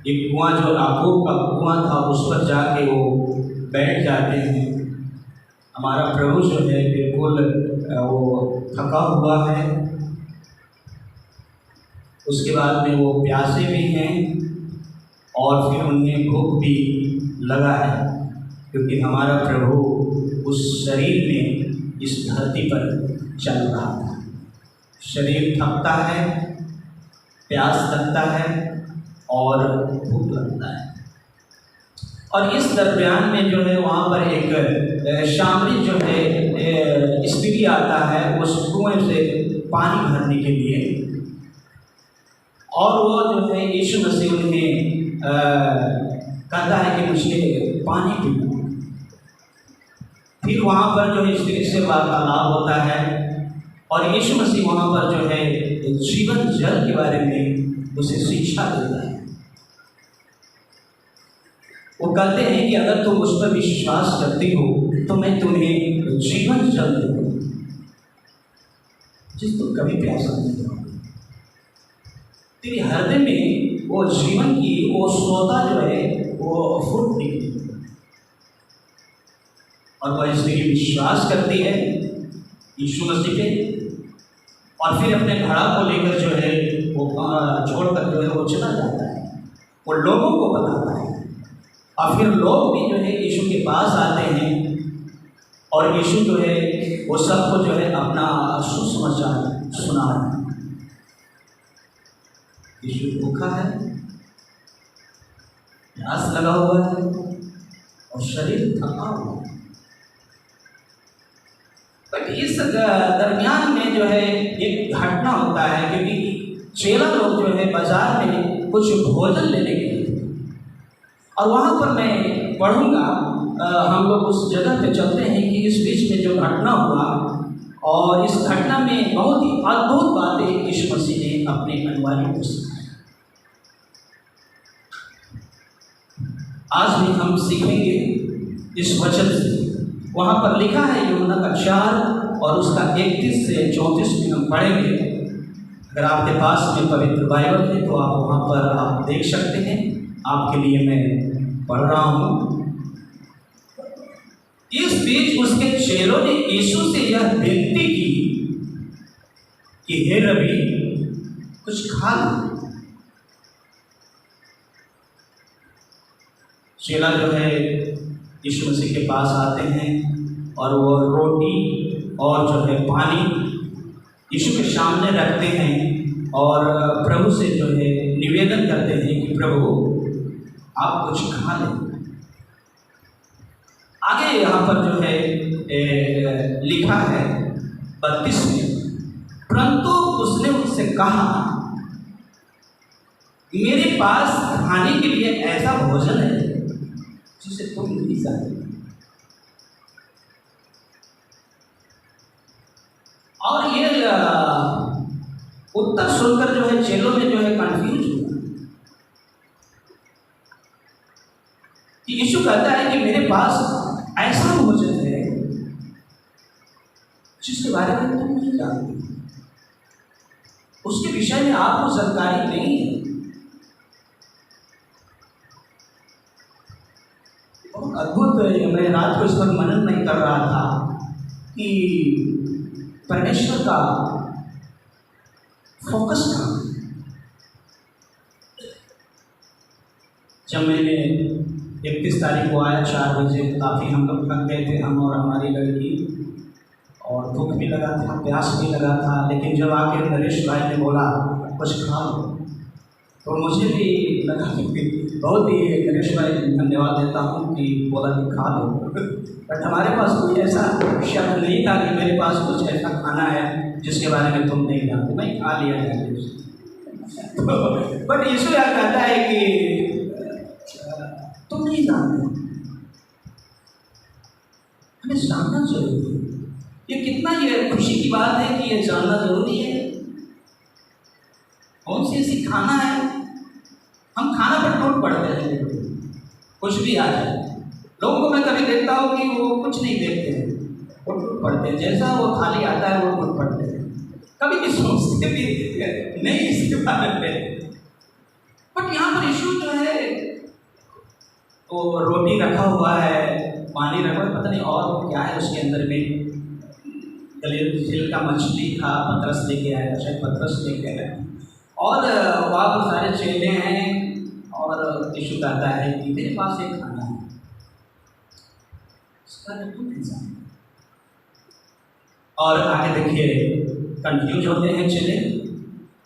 एक कुआं जो याकूब का कुआं था उस पर जाके वो बैठ जाते हैं। हमारा प्रभु जो है बिल्कुल वो थका हुआ है, उसके बाद में वो प्यासे भी हैं और फिर उन्हें भूख भी लगा है, क्योंकि हमारा प्रभु उस शरीर में इस धरती पर चल रहा था। शरीर थकता है, प्यास लगता है और भूख लगता है, और इस दरमियान में जो है वहाँ पर एक शामरी जो है स्त्री आता है उस कुएं से पानी भरने के लिए, और वो जो है यीशु मसीह उन्हें कहता है कि मुझे पानी पीना। फिर वहाँ पर जो है स्त्री से वार्तालाप होता है, और यीशु मसीह वहाँ पर जो है जीवन जल के बारे में उसे शिक्षा देता है। वो कहते हैं कि अगर तुम उस पर विश्वास करती हो तो मैं तुम्हें जीवन जल दूँगा, जिस तुम कभी प्यासा नहीं होगा। तेरे हृदय में वो जीवन की वो सोता जो है वो फूट निकली, और वह स्त्री विश्वास करती है यीशु मसीह पे, और फिर अपने घड़ा को लेकर जो है वो छोड़कर जो है वो चला जाता है, वो लोगों को बताता है, और फिर लोग भी जो है यीशु के पास आते हैं, और यीशु जो है वो सबको जो है अपना सुसमाचार सुना रहे हैं। यीशु भूखा है, प्यास लगा हुआ है और शरीर थका हुआ है। बट इस दरमियान में जो है एक घटना होता है, क्योंकि चेला लोग जो है बाजार में कुछ भोजन लेने के लिए, और वहाँ पर मैं पढ़ूँगा, हम लोग उस जगह पे चलते हैं कि इस बीच में जो घटना हुआ, और इस घटना में बहुत ही अद्भुत बातें यीशु मसीह ने अपने अनुयायियों को सिखाई। आज भी हम सीखेंगे इस वचन से। वहाँ पर लिखा है यूहन्ना का 4 और उसका 31 से 34 में हम पढ़ेंगे। अगर आपके पास में पवित्र बाइबल है तो आप वहाँ पर आप देख सकते हैं। आपके लिए मैं पढ़ रहा हूँ। इस बीच उसके चेलों ने यीशु से यह विनती की कि हे रबी, कुछ खा लो। चेला जो है यीशु मसीह के पास आते हैं और वो रोटी और जो है पानी यीशु के सामने रखते हैं और प्रभु से जो है निवेदन करते हैं कि प्रभु आप कुछ खा लें। आगे यहाँ पर जो है लिखा है 32 में, परंतु उसने उनसे कहा, मेरे पास खाने के लिए ऐसा भोजन है जिसे तुम नहीं जानते। और ये उत्तर सुनकर जो है चेलों में जो है कंफ्यूज हुआ कि यीशु कहता है कि मेरे पास ऐसा भोजन है जिसके बारे में तुम नहीं जानते, उसके विषय में आपको जानकारी नहीं है। बहुत अद्भुत। मैं रात को इस पर मनन नहीं कर रहा था कि परमेश्वर का फोकस था। जब मैंने 31 तारीख को आया 4 बजे, काफ़ी हम लोग थक गए थे, हम और हमारी लड़की, और भूख भी लगा था, प्यास भी लगा था। लेकिन जब आके नरेश भाई ने बोला कुछ खा लो, तो मुझे भी लगा कि बहुत ही नरेश भाई धन्यवाद देता हूँ कि बोला कि खा लो। बट हमारे पास कोई ऐसा शब्द नहीं था कि मेरे पास कुछ ऐसा खाना है जिसके बारे में तुम नहीं जानते। मैं खा लिया है बट यीशु यह कहता है कि तुम नहीं जानते, हमें जानना जरूरी है। ये कितना ये खुशी की बात है कि ये जानना जरूरी है कौन सी ऐसी खाना है। हम खाना पर टूट पड़ते हैं, कुछ भी आ जाए। लोगों को मैं कभी देखता हूँ कि वो कुछ नहीं देखते हैं, वो टूट पड़ते हैं, जैसा वो थाली आता है वो टूट पड़ते हैं, कभी भी सोचते भी नहीं इसके बारे में। बट यहाँ पर इशू जो है वो रोटी रखा हुआ है, पानी रखा हुआ है, पता नहीं और क्या है उसके अंदर में, गले का मछली था, पतरस लेके आया, शायद पतरस लेके आया, और वहाँ पर सारे चेले हैं और यीशु कहता है कि मेरे पास एक खाना है, इसका इंसान। और आगे देखिए कंफ्यूज होते हैं चेले।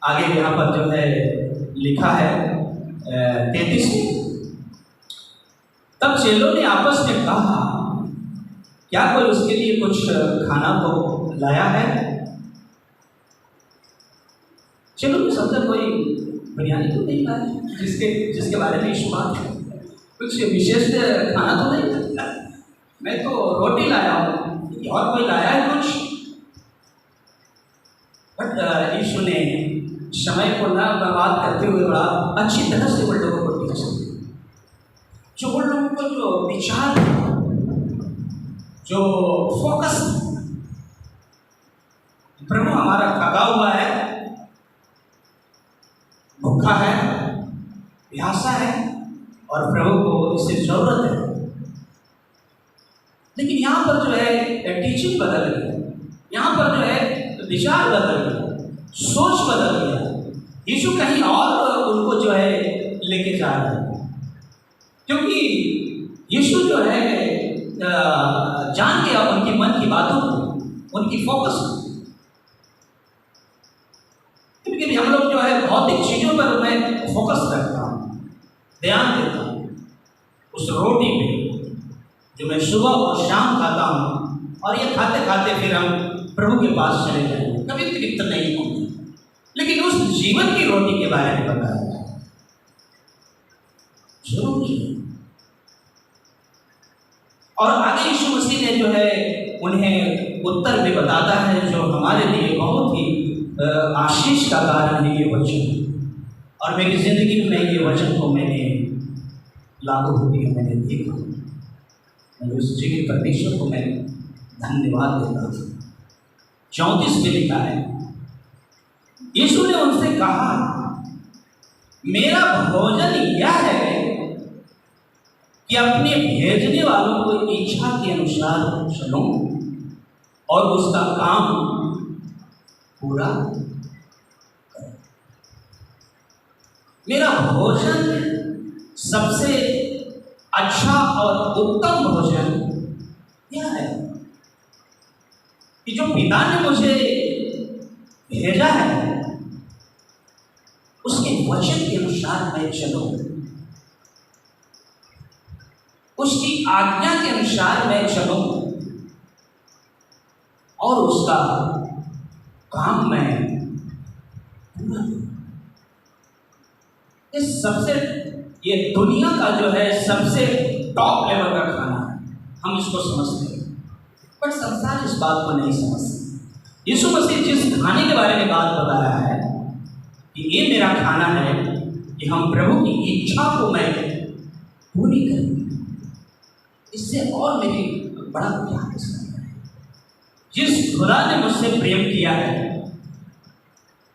आगे यहाँ पर जो है लिखा है 33। तब चेलों ने आपस में कहा, क्या कोई उसके लिए कुछ खाना तो लाया है? चलो ने समझा कोई बिरयानी तो नहीं लाया जिसके बारे में यीशु बात है, कुछ विशेष खाना तो नहीं, मैं तो रोटी लाया हूँ, और कोई लाया है कुछ? बट यीशु ने समय को न बर्बाद करते हुए बड़ा अच्छी तरह से उन लोगों को टीच किया। जो उन लोगों को जो विचार, जो फोकस, प्रभु हमारा थका हुआ है, भूखा है, प्यासा है, और प्रभु को इससे जरूरत है। लेकिन यहाँ पर जो है टीचिंग बदल गई, यहाँ पर जो है विचार बदल गया, सोच बदल गया। यीशु कहीं और उनको जो है लेके जा रहे हैं, क्योंकि यीशु जो है जान गया उनकी मन की बातों को, उनकी फोकस को। क्योंकि हम लोग जो है भौतिक चीज़ों पर मैं फोकस करता हूँ, ध्यान देता हूँ, उस रोटी पे जो मैं सुबह और शाम खाता हूँ, और ये खाते खाते फिर हम प्रभु के पास चले जाएंगे, कभी तृप्त नहीं होंगे। लेकिन उस जीवन की रोटी के बारे में बताया जाए जरूरी है। और आगे यीशु मसीह ने जो है उन्हें उत्तर भी बताता है, जो हमारे लिए बहुत ही आशीष का कारण है ये वचन। और मेरी जिंदगी में ये वचन को मैंने लागू होती है, मैंने देखा, मैं उस जीवित परमेश्वर को मैं धन्यवाद देता हूँ। 34 में लिखा है, यीशु ने उनसे कहा, मेरा भोजन यह है कि अपने भेजने वालों को इच्छा के अनुसार चलूं और उसका काम पूरा करूं। मेरा भोजन सबसे अच्छा और उत्तम भोजन यह है कि जो पिता ने मुझे भेजा है उसके वचन के अनुसार मैं चलूं, उसकी आज्ञा के अनुसार मैं चलूं, और उसका काम मैं पूरा करूं। इस सबसे, ये दुनिया का जो है सबसे टॉप लेवल का खाना है, हम इसको समझते हैं, पर संसार इस बात को नहीं समझता। यीशु मसीह जिस खाने के बारे में बात बताया है कि ये मेरा खाना है कि हम प्रभु की इच्छा को मैं पूरी करूँ, इससे और मेरी बड़ा क्या हो सकता है। जिस खुदा ने मुझसे प्रेम किया है,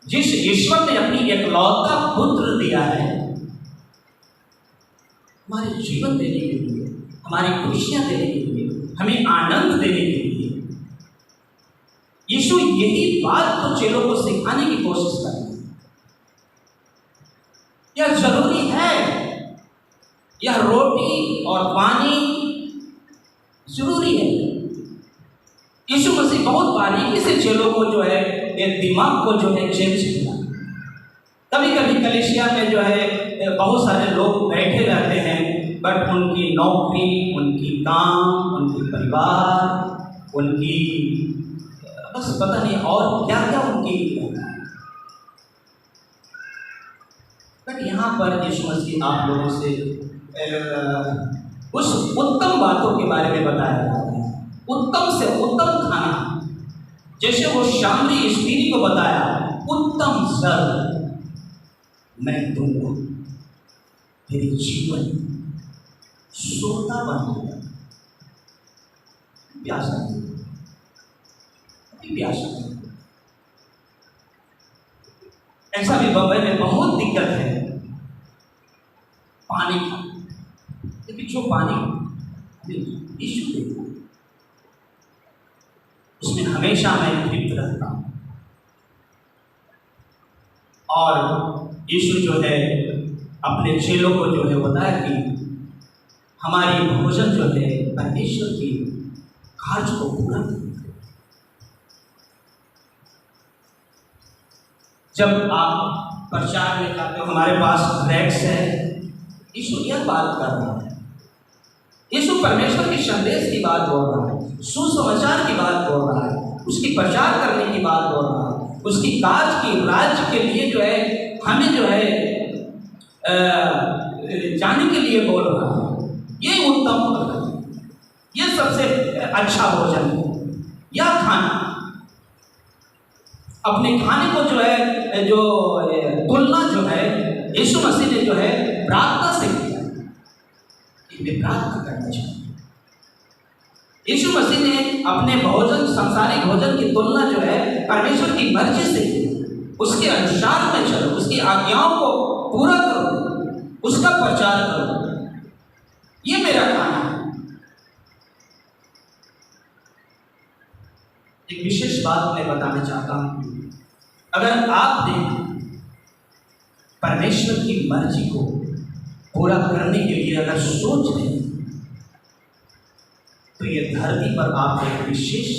जिस ईश्वर ने अपनी एकलौता पुत्र दिया है हमारे जीवन देने के लिए, हमारी खुशियां देने के लिए, हमें आनंद देने के लिए, यीशु यही बात तो चेलों को सिखाने की कोशिश कर रहे हैं। यह जरूरी है, यह रोटी और पानी जरूरी है। यीशु मसीह बहुत बारीकी से चेलों को जो है ये दिमाग को जो है चेंज किया। कभी कभी कलीसिया में जो है बहुत सारे लोग बैठे रहते हैं, बट उनकी नौकरी, उनकी काम, उनकी परिवार, उनकी बस पता नहीं और क्या क्या उनकी, बट यहाँ पर यीशु मसीह आप लोगों से उस उत्तम बातों के बारे में बताया जाता है। उत्तम से उत्तम खाना जैसे वो शामरी स्त्री को बताया, उत्तम जल मैं दूंगा, तेरे जीवन सोता बन जाएगा। प्यासा प्यासा ऐसा भी बम्बई में बहुत दिक्कत है पानी का, लेकिन जो पानी यीशु देता उसमें हमेशा मैं तृप्त रहता हूँ। और यीशु जो है अपने चेलों को जो है बताया कि हमारी भोजन जो है परमेश्वर की कार्य को पूरा करना। जब आप प्रचार में जाते हो, हमारे पास रैक्स है, यीशु यह बात कर रहा है, यीशु परमेश्वर के संदेश की बात बोल रहा है, सुसमाचार की बात बोल रहा है, उसकी प्रचार करने की बात बोल रहा है, उसकी कार्य की राज्य के लिए जो है हमें जो है जाने के लिए बोल रहा है। ये उत्तम भोजन, ये सबसे अच्छा भोजन है। यह खाना अपने खाने को जो है जो तुलना जो है यीशु मसीह ने जो है प्रार्थना से किया, कि प्रार्थना करना चाहिए। यीशु मसीह ने अपने भोजन, सांसारिक भोजन की तुलना जो है परमेश्वर की मर्जी से की। उसके अनुसार में चलो, उसकी आज्ञाओं को पूरा करो, उसका प्रचार करो, ये मेरा खाना है। एक विशेष बात मैं बताना चाहता हूं, अगर आपने परमेश्वर की मर्जी को पूरा करने के लिए अगर सोच रहे तो ये धरती पर आप एक विशेष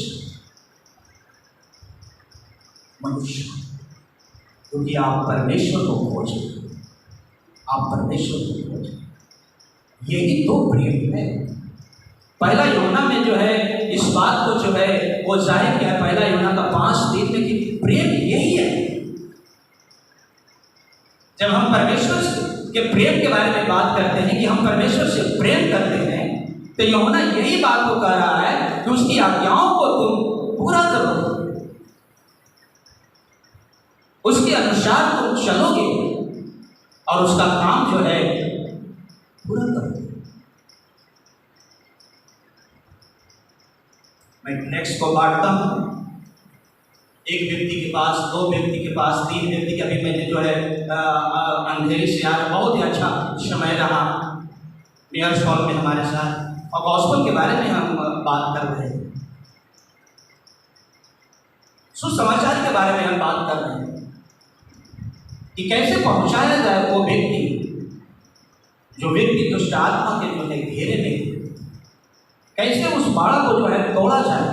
मनुष्य, क्योंकि आप परमेश्वर को खोजें, आप परमेश्वर को खोजें। यही तो प्रेम है। पहला यूहन्ना में जो है इस बात को जो है वो जाहिर किया है, पहला यूहन्ना का 5:3 में, कि प्रेम यही है। जब हम परमेश्वर के प्रेम के बारे में बात करते हैं कि हम परमेश्वर से प्रेम करते हैं, तो यूहन्ना यही बात को कह रहा है कि उसकी आज्ञाओं को तुम पूरा करो, उसके अनुसार तुम चलोगे और उसका काम जो है पूरा करोगे। मैं टेक्स्ट को बांटता हूँ, एक व्यक्ति के पास, 2 व्यक्ति के पास, 3 व्यक्ति के, अभी मैंने जो है अंधेरी से यार बहुत ही अच्छा समय रहा मेयर्स हॉल में हमारे साथ, और गॉस्पेल के बारे में हम बात कर रहे हैं, सुसमाचार के बारे में हम बात कर रहे हैं कि कैसे पहुंचाया जाए वो व्यक्ति, जो व्यक्ति दुष्ट आत्मा के जो है घेरे में, कैसे उस बाड़ा को जो है तोड़ा जाए,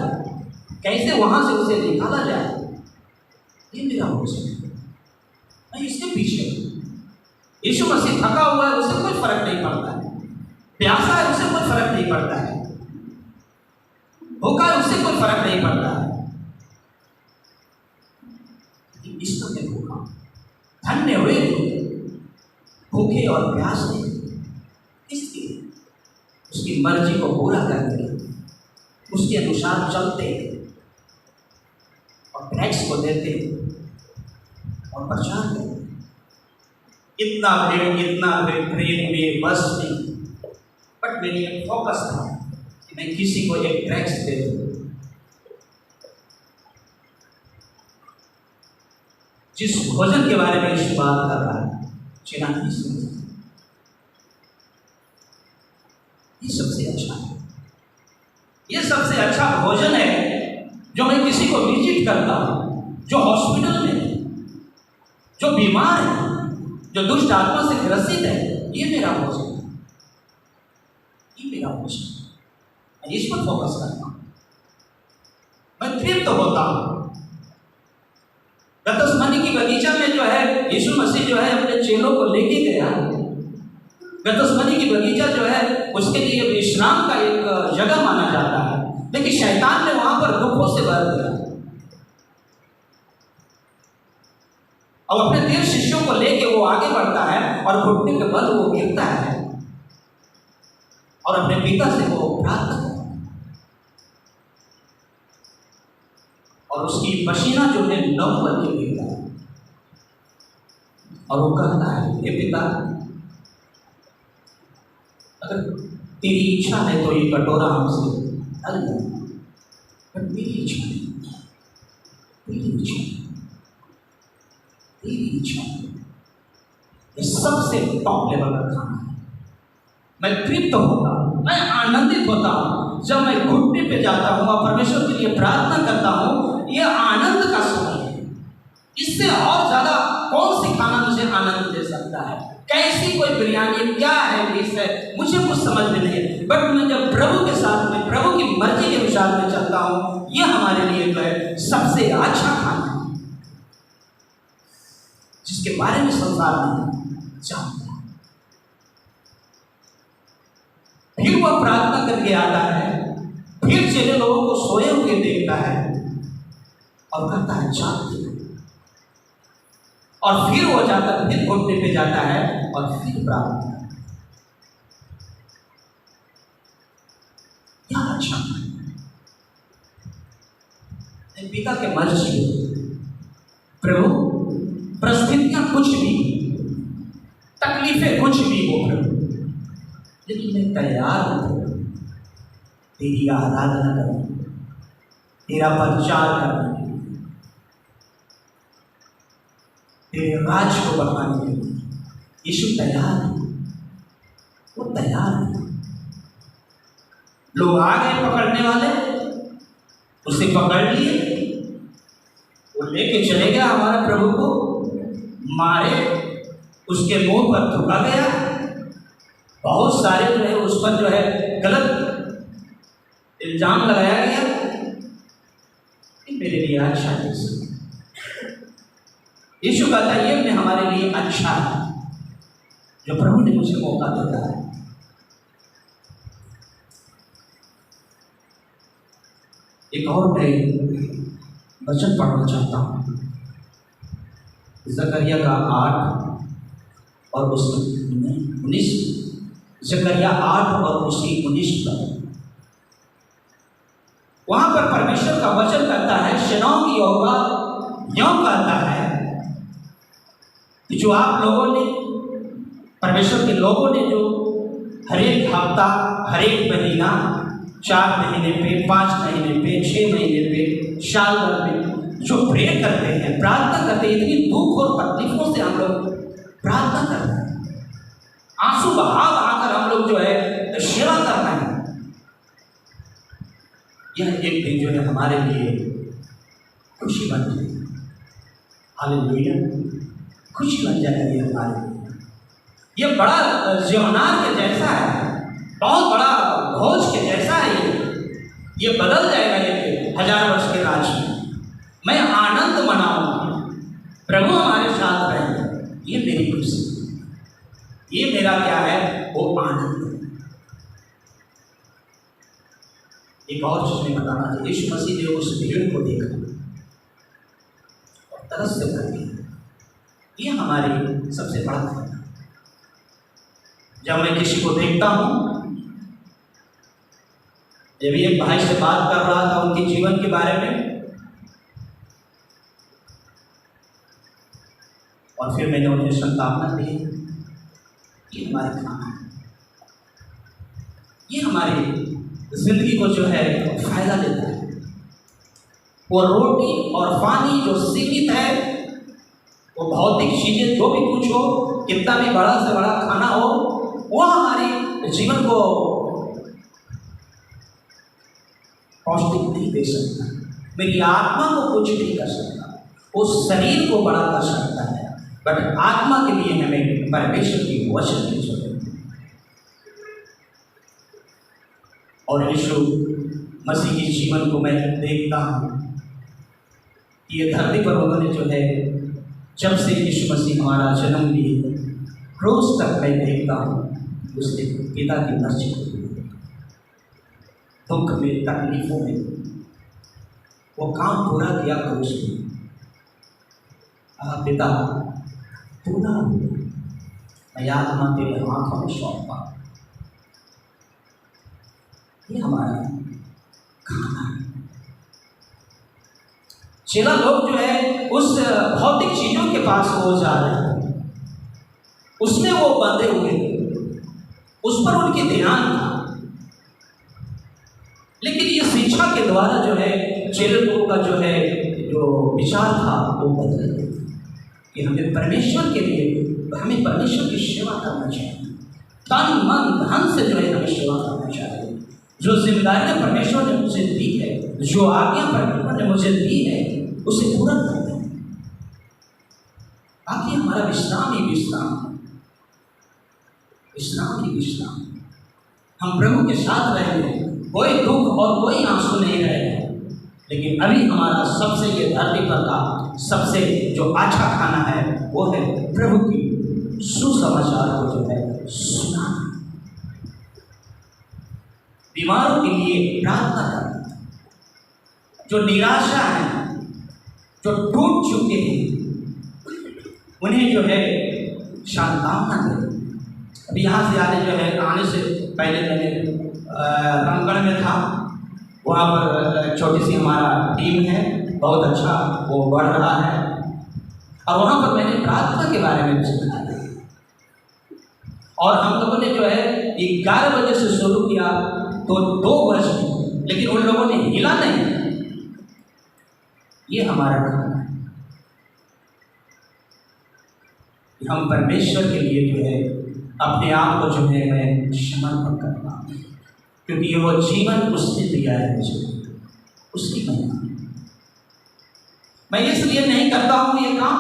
कैसे वहां से उसे निकाला जाए। ये मेरा भोजन है, मैं इसके पीछे हूं। यीशु मसीह थका हुआ है, उसे कोई फर्क नहीं पड़ता है, प्यासा है उसे कोई फर्क नहीं पड़ता है, भूखा है उसे कोई फर्क नहीं पड़ता है, इसको मैं भूखा, धन्य हुए भूखे और प्यासे, इसलिए उसकी मर्जी को पूरा करते, उसके अनुसार चलते और टैक्स को देते और प्रचार करते। इतना प्रेम में बस नहीं, बट मेरी एक फोकस था कि मैं किसी को एक टैक्स दे दूं। जिस भोजन के बारे में इस बात कर रहा है, चिनानी समझ, ये सबसे अच्छा है, ये सबसे अच्छा भोजन है जो मैं किसी को विजिट करता हूँ, जो हॉस्पिटल में है, जो बीमार है, जो दुष्ट आत्मा से ग्रसित है, ये मेरा भोजन है, ये मेरा भोजन, मैं इस पर फोकस करता हूँ, मैं तृप्त होता हूँ। गतसमनी की बगीचा में जो है यीशु मसीह जो है अपने चेलों को लेके गया। गतसमनी की बगीचा जो है उसके लिए विश्राम का एक जगह माना जाता है, लेकिन शैतान ने वहां पर दुखों से भर दिया और अपने 3 शिष्यों को लेके वो आगे बढ़ता है और घुटने के बल वो गिरता है और अपने पिता से वो प्रार्थना करता है। और उसकी पसीना जो है लहू बन के गिरता है और वो कहता है, हे पिता, अगर तेरी इच्छा है तो ये कटोरा हमसे हल जाए, पर मेरी इच्छा नहीं, तेरी इच्छा, तेरी इच्छा। ये सबसे टॉप लेवल का खाना है। मैं तृप्त होता हूँ, मैं आनंदित होता हूँ जब मैं घुटने पे जाता हूँ और परमेश्वर के लिए प्रार्थना करता हूँ। ये आनंद का समय है। इससे और ज़्यादा कौन सी खाना मुझे आनंद दे सकता है? कैसी कोई बिरयानी, क्या है डिश है, मुझे कुछ समझ में नहीं है। बट मैं जब प्रभु के साथ में, प्रभु की मर्जी के अनुसार में चलता हूँ, ये हमारे लिए जो है सबसे अच्छा खाना है, जिसके बारे में संसार नहीं जानता। फिर वह प्रार्थना करके आता है, फिर चले लोगों को सोए हुए देखता है और कहता है जागते, और फिर वो जाकर फिर घुटने पे जाता है और फिर प्रार्थना। क्या अच्छा पिता के मर्जी हो। प्रभु, परिस्थितियां कुछ भी, तकलीफें कुछ भी हो प्रभु, लेकिन मैं तैयार हूं तेरी आराधना करने, तेरा प्रचार करने, तेरे राज को बढ़ाने के लिए। यीशु तैयार है, वो तैयार है। लोग आ गए पकड़ने वाले, उसे पकड़ लिए, वो लेके चले गया हमारे प्रभु को, मारे, उसके मुंह पर थूका गया। बहुत सारे जो है उस पर जो है गलत इल्जाम लगाया गया कि मेरे लिए अच्छा नहीं। यीशु कहता है ये हमारे लिए अच्छा है जो प्रभु ने मुझे मौका देता है। एक और मैं वचन पढ़ना चाहता हूँ, जकरिया का 8 और उसकी 19, जकरिया 8 और उसकी 19 पर। वहां पर परमेश्वर का वचन कहता है, सेनाओं की यहोवा यूं कहता है कि जो आप लोगों ने, परमेश्वर के लोगों ने जो हर एक हफ्ता, हर एक महीना, 4 महीने पे, 5 महीने पे, 6 महीने पे, साल भर में जो प्रे करते हैं, प्रार्थना करते हैं, इतनी दुख और तकलीफों से हम लोग प्रार्थना करते हैं, आंसू बहा बहाकर हम लोग जो है सेवा कर रहे हैं। यह एक दिन जो है हमारे लिए खुशी बन जाए। हालेलुया, खुशी बन जाएगी हमारे लिए। ये बड़ा ज़ियोनार के जैसा है, बहुत बड़ा भोज के जैसा है। ये बदल जाएगा ये 1000 वर्ष के राज में। मैं आनंद मनाऊंगा, प्रभु हमारे साथ रहेंगे। ये मेरी खुशी, ये मेरा क्या है, वो आनंद है। एक और चीज में बताना चाहिए, यीशु मसीह ने उस भीड़ को देखा और तरस से भर गया। ये हमारी सबसे बड़ा है। जब मैं किसी को देखता हूँ, जब एक भाई से बात कर रहा था उनके जीवन के बारे में, और फिर मैंने उन्हें संतावना दी, ये हमारे खाना है, ये हमारी जिंदगी को जो है फायदा देता है। वो रोटी और पानी जो सीमित है, वो भौतिक चीजें जो भी कुछ हो, कितना भी बड़ा से बड़ा खाना हो, वो हमारे जीवन को पौष्टिक नहीं दे सकता, मेरी आत्मा को कुछ नहीं कर सकता, उस शरीर को बड़ा कर सकता है, बट आत्मा के लिए हमें परमेश्वर की वचन की जरूरत है। और यीशु मसीह के जीवन को मैं देखता हूँ, ये धरती पर उन्होंने जो है, जब से यीशु मसीह हमारा जन्म लिए क्रूस तक मैं देखता हूँ, उसने पिता की मर्जी को दुख में, तकलीफों में वो काम पूरा किया क्रूस में। पिता पूरा मैं आत्मा तेरे हाथों में सौंपा। ये हमारा खाना है। चेला लोग जो है उस भौतिक चीजों के पास वो जा रहे हैं, उसमें वो बंधे हुए थे, उस पर उनकी ध्यान था। लेकिन ये शिक्षा के द्वारा जो है चेले लोगों का जो है जो विचार था वो बदल गया कि हमें परमेश्वर के लिए, हमें परमेश्वर की सेवा करना चाहिए, तन मन धन से जो है हमें सेवा करना चाहिए। जो जिम्मेदारियां परमेश्वर ने मुझे दी है, जो आज्ञा परमेश्वर ने मुझे दी है, उसे पूरा करना है। बाकी हमारा विश्राम ही विश्राम, विश्राम ही विश्राम। हम प्रभु के साथ रहेंगे, कोई दुख और कोई आंसू नहीं रहेगा। लेकिन अभी हमारा सबसे ये धरती पर का सबसे जो अच्छा खाना है वो है प्रभु की सुसमाचार को जो है सुनाना, बीमारों के लिए प्रार्थना करना, जो निराशा है, जो टूट चुके हैं, उन्हें जो है शांतावना देना। अभी यहाँ से आने से पहले मैंने रामगढ़ में था, वहाँ पर छोटी सी हमारा टीम है, बहुत अच्छा वो बढ़ रहा है, और वहाँ पर मैंने प्रार्थना के बारे में सुना। और हम लोगों ने जो है 11 बजे से शुरू किया तो 2 बजे, लेकिन उन लोगों ने हिला नहीं। ये हमारा काम है, हम परमेश्वर के लिए जो है अपने आप को जो है मैं समर्पण करता हूँ, क्योंकि वो जीवन उसने दिया है मुझे, उसकी महिमा। मैं इसलिए नहीं करता हूँ ये काम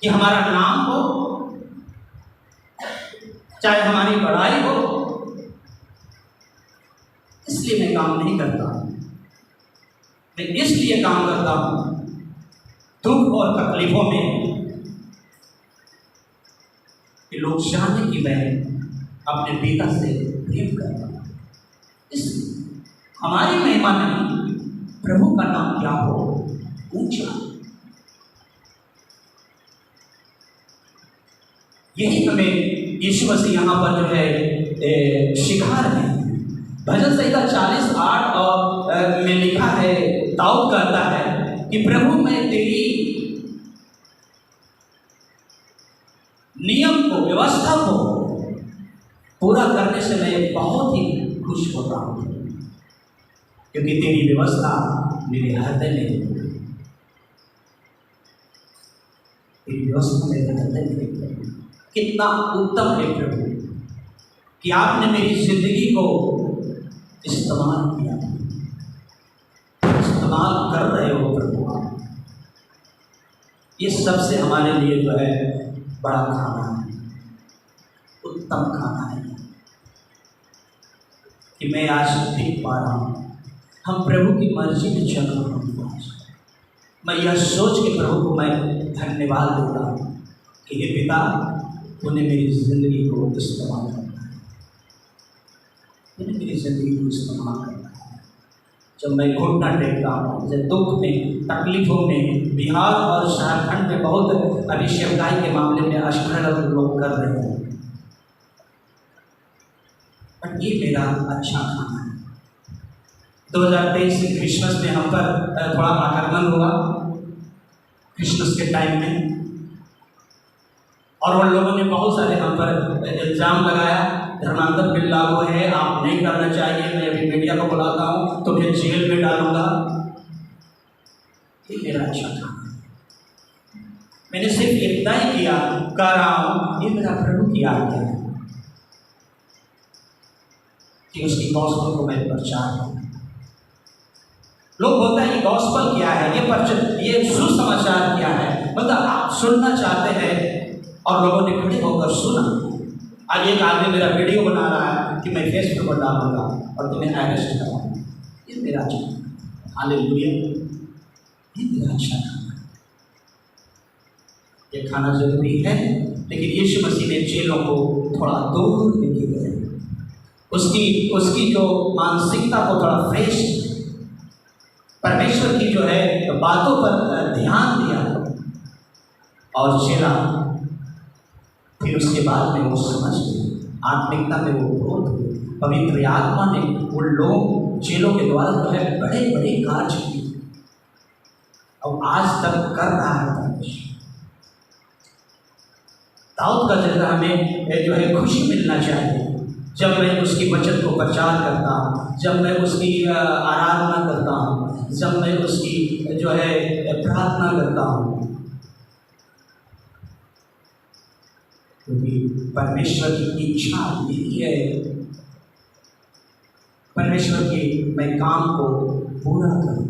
कि हमारा नाम हो, चाहे हमारी बड़ाई हो, इसलिए मैं काम नहीं करता हूँ। मैं इसलिए काम करता हूँ दुख और तकलीफों में कि लोग जाने कि मैं अपने पिता से प्रेम करता हूँ। इसलिए हमारी महिमा नहीं, प्रभु का नाम क्या हो ऊंचा। यही हमें यीशु मसीह यहाँ पर जो है सिखा रहे हैं। भजन संहिता 40:8 और में लिखा है, दाऊद कहता है कि प्रभु मैं तेरी नियम को, व्यवस्था को पूरा करने से मैं बहुत ही खुश होता हूँ, क्योंकि तेरी व्यवस्था मेरे हृदय में है। तेरी व्यवस्था मेरे हृदय में है। कितना उत्तम है प्रभु कि आपने मेरी जिंदगी को इस्तेमाल किया, इस्तेमाल कर रहे हो प्रभु आप। ये सबसे हमारे लिए जो है बड़ा खाना है, उत्तम खाना है कि मैं आज देख पा रहा हूँ हम प्रभु की मर्जी में चल रहा हूँ। मैं यह सोच के प्रभु को मैं धन्यवाद देता हूँ कि हे पिता, तूने मेरी ज़िंदगी को इस्तेमाल करना है, तूने मेरी ज़िंदगी को इस्तेमाल करना है। जब मैं घुटना टेकता हूँ, जब दुख में, तकलीफ़ों में, बिहार और झारखंड में बहुत अभी सेवकाई के मामले में अश्लील लोग कर रहे हैं, पर ये मेरा अच्छा खाना है। 2023 क्रिसमस में हम पर थोड़ा आक्रमण हुआ क्रिसमस के टाइम में, और उन लोगों ने बहुत सारे हम पर इल्ज़ाम लगाया, धर्मांतर बिल लागू है, आप नहीं करना चाहिए, मैं अभी मीडिया को बुलाता हूँ तो फिर जेल में डालूंगा। ये मेरा अच्छा था, मैंने सिर्फ इतना ही किया, कह रहा हूँ ये मेरा प्रभु की आज्ञा है कि उसकी गॉस्पेल को मैं प्रचार करूँ। लोग बोलते हैं ये गॉस्पेल क्या है, ये सुसमाचार क्या है, मतलब आप सुनना चाहते हैं और लोगों ने खड़े होकर सुना। आज एक आदमी मेरा वीडियो बना रहा है कि मैं फेसबुक पर डालूंगा और तुम्हें अरेस्ट कराऊंगा। ये मेरा अच्छा, हालेलुया, ये मेरा अच्छा खाना। ये खाना जरूरी है, लेकिन यीशु मसीह ने चेलों को थोड़ा दूर लेके गए, उसकी जो मानसिकता को थोड़ा फ्रेश, परमेश्वर की जो है बातों पर ध्यान दिया, और चेला फिर उसके बाद में वो समझ गए, आत्मिकता में वो बोध हुए। पवित्र आत्मा ने उन लोग चेलों के द्वारा जो है बड़े बड़े कार्य किए, और आज तक कर रहा है परमेश्वर। दाऊद का जैसा हमें जो है खुशी मिलना चाहिए जब मैं उसकी वचन को प्रचार करता हूँ, जब मैं उसकी आराधना करता हूँ, जब मैं उसकी जो है प्रार्थना करता हूँ, क्योंकि परमेश्वर की इच्छा यही है, परमेश्वर के मैं काम को पूरा करूँ।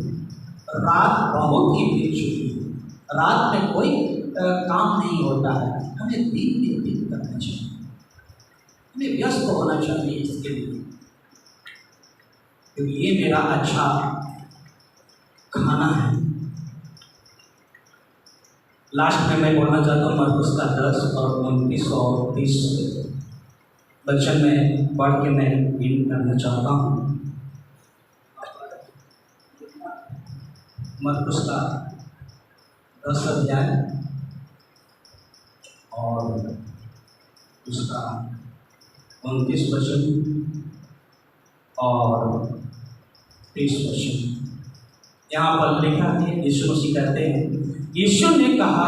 रात बहुत ही बीत चुकी है, रात में कोई काम नहीं होता है, हमें दिन में दिन करना चाहिए, हमें व्यस्त होना चाहिए इसके लिए, क्योंकि ये मेरा अच्छा खाना है। लास्ट में मैं बोलना चाहता हूँ मरकुस का 10 और 29 और 30 वचन में पढ़ के मैं इन करना चाहता हूँ। मरकुस का 10 अध्याय और उसका 29 वचन और 30 वचन। यहाँ पर लिखा है, यीशु मसीह कहते हैं, यीशु ने कहा,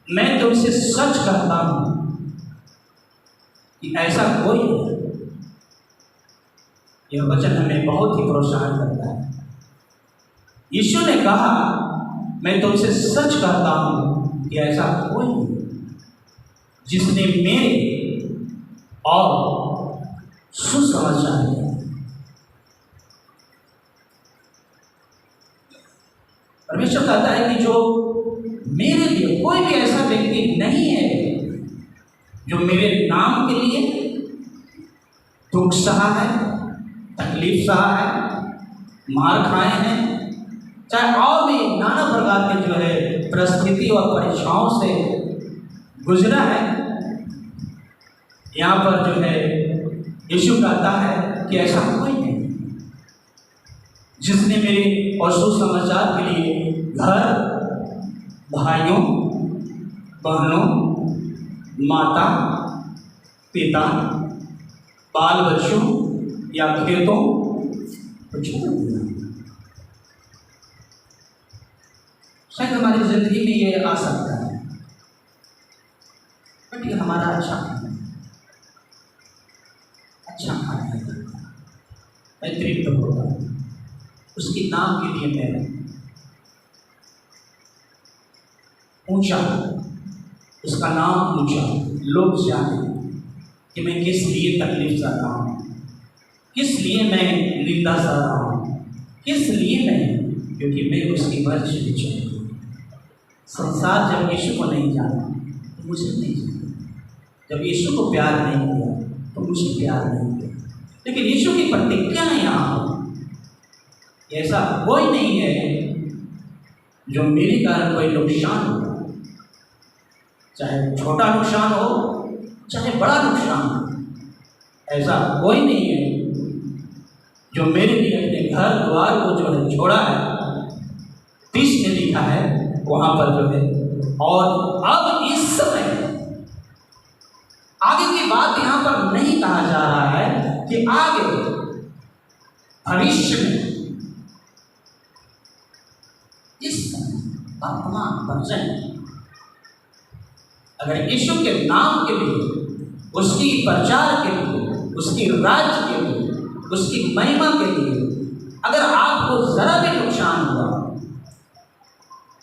मैं तुमसे सच कहता हूँ कि ऐसा कोई नहीं। यह वचन हमें बहुत ही प्रोत्साहन करता है। यीशु ने कहा, मैं तुमसे सच कहता हूँ कि ऐसा कोई नहीं जिसने मेरे और सुसमाचार दिया। परमेश्वर कहता है कि जो मेरे लिए, कोई भी ऐसा व्यक्ति नहीं है जो मेरे नाम के लिए दुख सहा है, तकलीफ सहा है, मार खाए हैं, चाहे और भी नाना प्रकार के जो है परिस्थिति और परीक्षाओं से गुजरा है। यहाँ पर जो है यीशु कहता है कि ऐसा कोई नहीं जिसने मेरे और सुसमाचार के लिए घर, भाइयों, बहनों, माता, पिता, बाल बच्चों या खेतों को छोड़ दिया। शायद हमारी जिंदगी में ये आ सकता है, बट ये हमारा अच्छा खाना है, मैं तृप्त होता हूँ उसके नाम के लिए। मैं ऊंचा, उसका नाम ऊंचा, लोग जाने कि मैं किस लिए तकलीफ सह रहा हूँ, किस लिए मैं निंदा सह रहा हूँ, किस लिए नहीं, क्योंकि मैं उसकी मर्जी में चलूँ। संसार जब यीशु को नहीं जाना तो मुझे नहीं जाना, जब यीशु को प्यार नहीं किया तो मुझे प्यार नहीं किया। लेकिन यीशु की प्रतिज्ञा है यहाँ, ऐसा कोई नहीं है जो मेरे कारण कोई नुकसान हो, चाहे छोटा नुकसान हो चाहे बड़ा नुकसान हो, ऐसा कोई नहीं है जो मेरे लिए अपने घर द्वार को जो है छोड़ा है। 30 में लिखा है वहाँ पर जो है, और अब इस समय, आगे की बात यहाँ पर नहीं कहा जा रहा है कि आगे भविष्य में, इस वर्तमान वर्जन, अगर यीशु के नाम के लिए, उसकी प्रचार के लिए, उसकी राज्य के लिए, उसकी महिमा के लिए अगर आपको जरा भी नुकसान हुआ,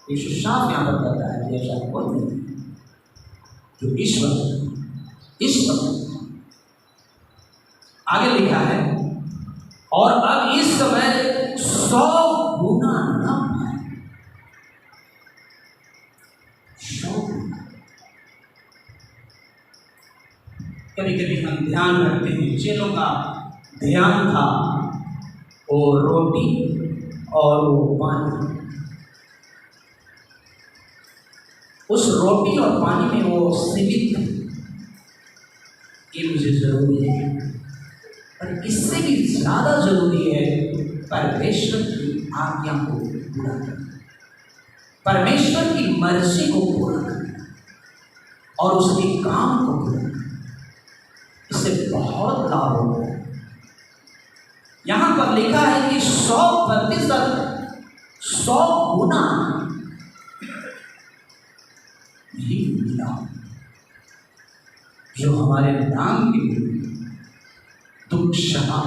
यीशु साफ यहाँ पर कहता है कि ऐसा कोई नहीं जो ईश्वर आगे लिखा है, और अब इस समय 100 गुना न पाए। कभी कभी हम ध्यान रखते हैं, चेलों का ध्यान था वो रोटी और वो पानी। उस रोटी और पानी में वो सीमित थे, ये मुझे जरूरी है, पर इससे भी ज्यादा जरूरी है परमेश्वर की आज्ञा को पूरा करना, परमेश्वर की मर्जी को पूरा करना और उसके काम को पूरा करना। इससे बहुत लाभ होता है। यहाँ पर लिखा है कि 100% 100 गुना नहीं मिला जो हमारे नाम के लिए दुख सहा।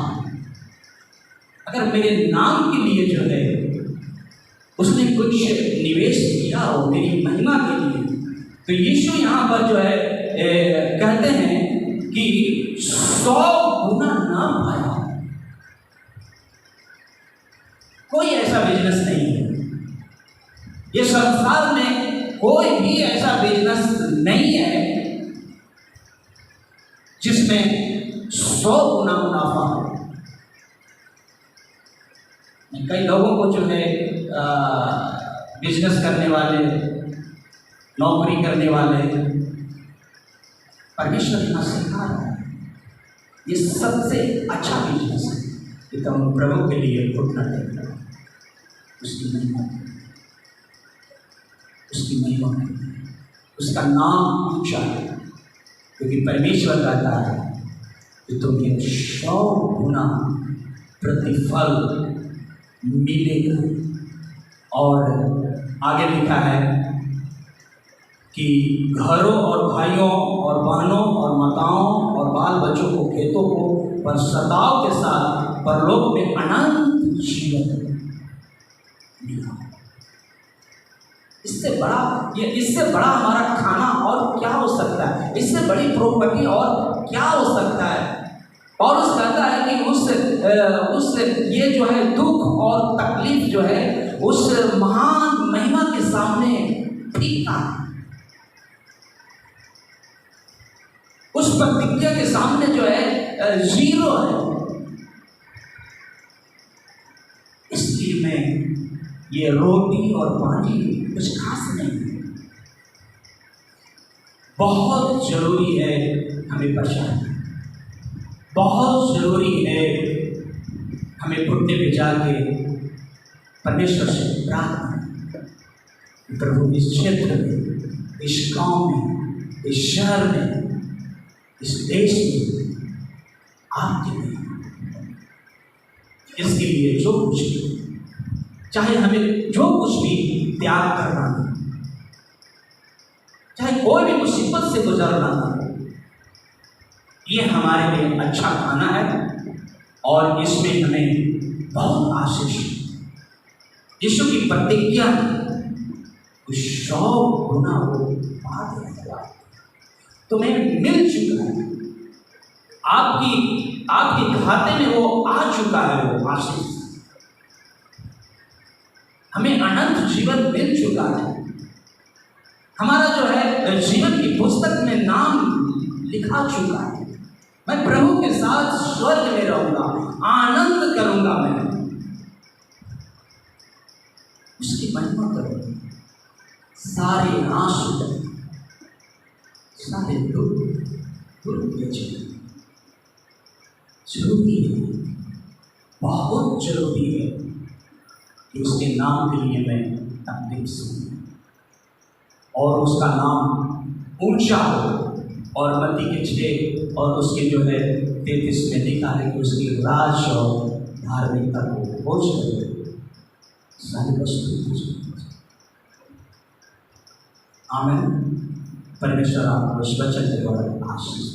अगर मेरे नाम के लिए जो है उसने कुछ निवेश किया हो मेरी महिमा के लिए, तो यीशु यहाँ पर जो है कहते हैं कि 100 गुना ना पाया। कोई ऐसा बिजनेस नहीं है, ये संसार में कोई भी ऐसा बिजनेस नहीं है जिसमें 100 गुना मुनाफा हो। कई लोगों को जो है बिजनेस करने वाले, नौकरी करने वाले, परमेश्वर यहाँ सिखा रहा है ये सबसे अच्छा बिजनेस है कि तुम प्रभु के लिए घुटना टेक लो, उसकी महिमा, उसकी महिमा, उसका नाम ऊंचा है, क्योंकि परमेश्वर कहता है कि तुम्हें 100 गुना प्रतिफल मिलेगा। और आगे लिखा है कि घरों और भाइयों और बहनों और माताओं और बाल बच्चों को, खेतों को पर सदाओं के साथ परलोक में अनंत जीवन मिला। इससे बड़ा हमारा खाना और क्या हो सकता है? इससे बड़ी प्रॉपर्टी और क्या हो सकता है? और उस कहता है कि उस ये जो है दुख और तकलीफ जो है उस महान महिमा के सामने फीका, उस प्रतिज्ञा के सामने जो है जीरो है। इसलिए मैं ये रोटी और पानी कुछ खास नहीं है, बहुत जरूरी है हमें पहचानना, बहुत जरूरी है हमें घुटने पे जाके परमेश्वर से प्रार्थना, प्रभु इस क्षेत्र में, इस गांव में, इस शहर में, इस देश में आपके लिए, इसके लिए जो कुछ भी, चाहे हमें जो कुछ भी त्याग करना, चाहे कोई भी मुसीबत से गुजरना, ये हमारे लिए अच्छा खाना है और इसमें हमें बहुत आशीष। यीशु की प्रतिज्ञा 100 गुना वो पा देगा, तुम्हें मिल चुका है, आपके खाते में वो आ चुका है, वो आशीष, हमें अनंत जीवन मिल चुका है। हमारा जो है जीवन की पुस्तक में नाम लिखा चुका है। मैं प्रभु के साथ स्वर्ग में रहूंगा, आनंद करूंगा, मैं उसकी महिमा करूंगा। सारे आंसू, सारे दुख दूर किए जाएंगे। जरूरी है, बहुत जरूरी है कि उसके नाम के लिए मैं तकलीफ सुनूं और उसका नाम ऊंचा हो। और मत्ती के 6 और उसके जो है 33 में लिखा है कि उसकी राज और धार्मिकता को खोज कर सारी वस्तु। आमीन। परमेश्वर आपको इस वचन के द्वारा आशीष।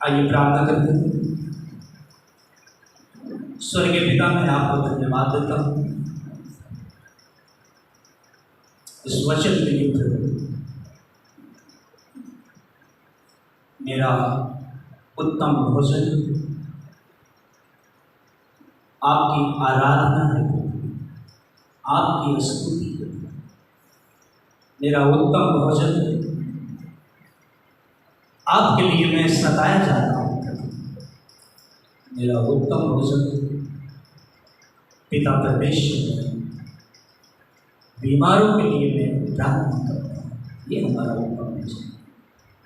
आइए प्रार्थना करते हैं। स्वर्गीय पिता, मैं आपको धन्यवाद देता हूँ इस वचन के लिए। मेरा उत्तम भोजन आपकी आराधना है, आपकी स्तुति है। मेरा उत्तम भोजन आपके लिए मैं सताया जाता हूँ। मेरा उत्तम भोजन पिता परमेश्वर है, बीमारों के लिए मैं प्रार्थना करता हूँ। ये हमारा उत्तम भोजन।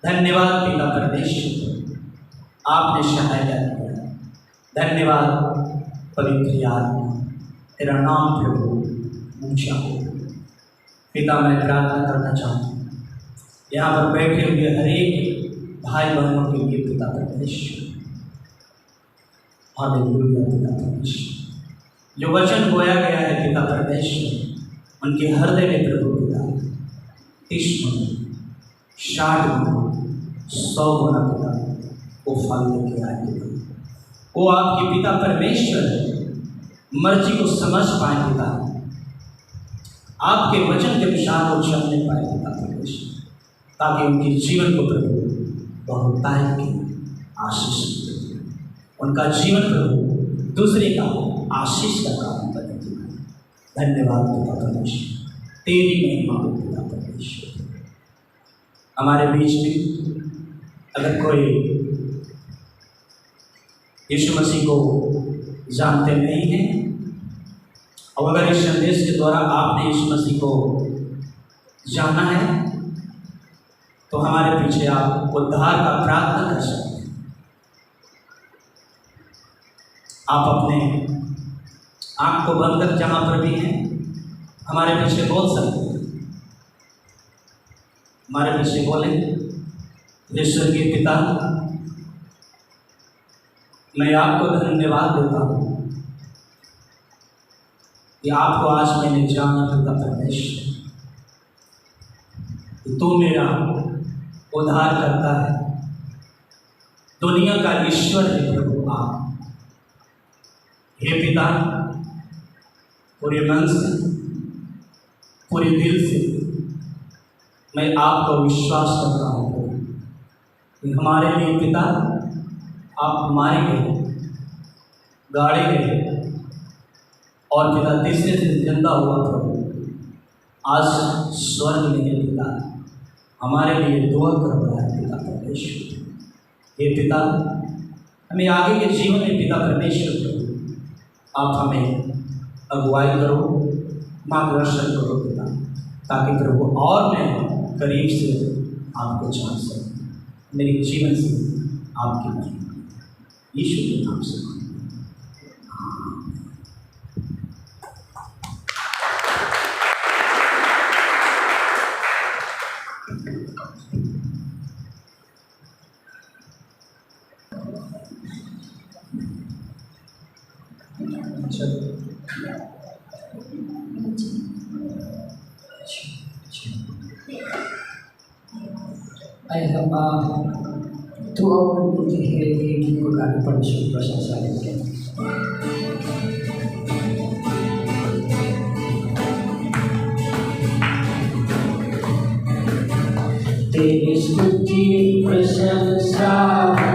धन्यवाद पिता परमेश्वर, आपने सहायता किया। धन्यवाद पवित्र आत्मा, तेरा नाम प्रभु ऊंचा हो। पिता, मैं प्रार्थना करना चाहता हूँ यहाँ पर बैठे हुए हर एक भाई बहनों के लिए पिता परमेश्वर, हालेलुया पिता परमेश्वर, जो वचन बोया गया है पिता परमेश्वर, उनके हृदय में प्रभु पिता 30 गुना, 60 गुना, 100 गुना पिता वो फल लेके आए पिता। वो आपके पिता परमेश्वर मर्जी को समझ पाए पिता, आपके वचन के अनुसार वो चलने पाए पिता परमेश्वर, ताकि उनके जीवन को प्रभु बहुतायत की आशीष मिले, उनका जीवन प्रभु दूसरे का आशीष का काम बने। धन्यवाद पिता परमेश्वर, तेरी महिमा हो पिता परमेश्वर। हमारे बीच में अगर कोई यीशु मसीह को जानते नहीं हैं, और अगर इस संदेश के द्वारा आपने यीशु मसीह को जाना है, तो हमारे पीछे आप उद्धार का प्रार्थना कर सकते हैं। आप अपने आँख को बंद कर जहाँ पर भी हैं हमारे पीछे बोल सकते हैं। हमारे पीछे बोलें, ईश्वर के पिता, मैं आपको धन्यवाद देता हूँ कि आपको आज मैंने जाना पिता परमेश्वर, तू मेरा उद्धार करता है, दुनिया का ईश्वर है प्रभु आप। हे पिता, पूरे मन से, पूरे दिल से मैं आपको विश्वास करता हूँ कि हमारे लिए पिता आप मारे गए, गाड़े गए और पिता तीसरे दिन जिंदा हुआ प्रभु, आज स्वर्ग में है पिता, हमारे लिए दुआ कर रहा है पिता परमेश्वर। हे पिता, हमें आगे के जीवन में पिता परमेश्वर प्रभु आप हमें अगुवाई करो, मार्गदर्शन करो पिता, ताकि प्रभु और मैं करीब से आपको जान सकूँ, मेरे जीवन से आपकी महिमा यीशु के नाम से। I have two hours to hear the Quran permission process. Tenis putih bersama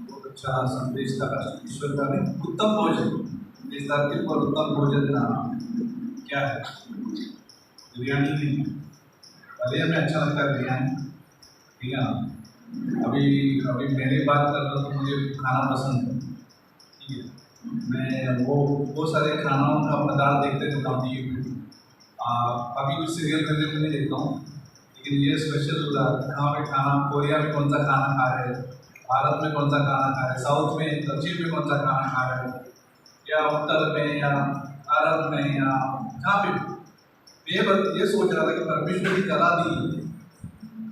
बहुत अच्छा संदेश था ईश्वर का ने। उत्तम भोजन, इस धरती पर उत्तम भोजन क्या है? बिरयानी नहीं है। भले हमें अच्छा लगता है बिरयानी, ठीक है ना। अभी अभी मेरी बात कर रहा हूँ तो मुझे खाना पसंद है, ठीक है। मैं वो सारे खानाओं का पदार्थ देखते रहता हूँ टीवी में। अभी कुछ सीरियल वगैरह नहीं देखता हूँ, लेकिन ये स्पेशल कहाँ पे खाना, कोरिया में कौन सा खाना खा रहे हैं, भारत में कौन सा खाना खा रहे हैं, साउथ में दक्षिण में कौन सा खाना खा रहे हैं, या उत्तर में या अरब में या कहाँ पे। ये सोच रहा था कि परमेश्वर की कला दी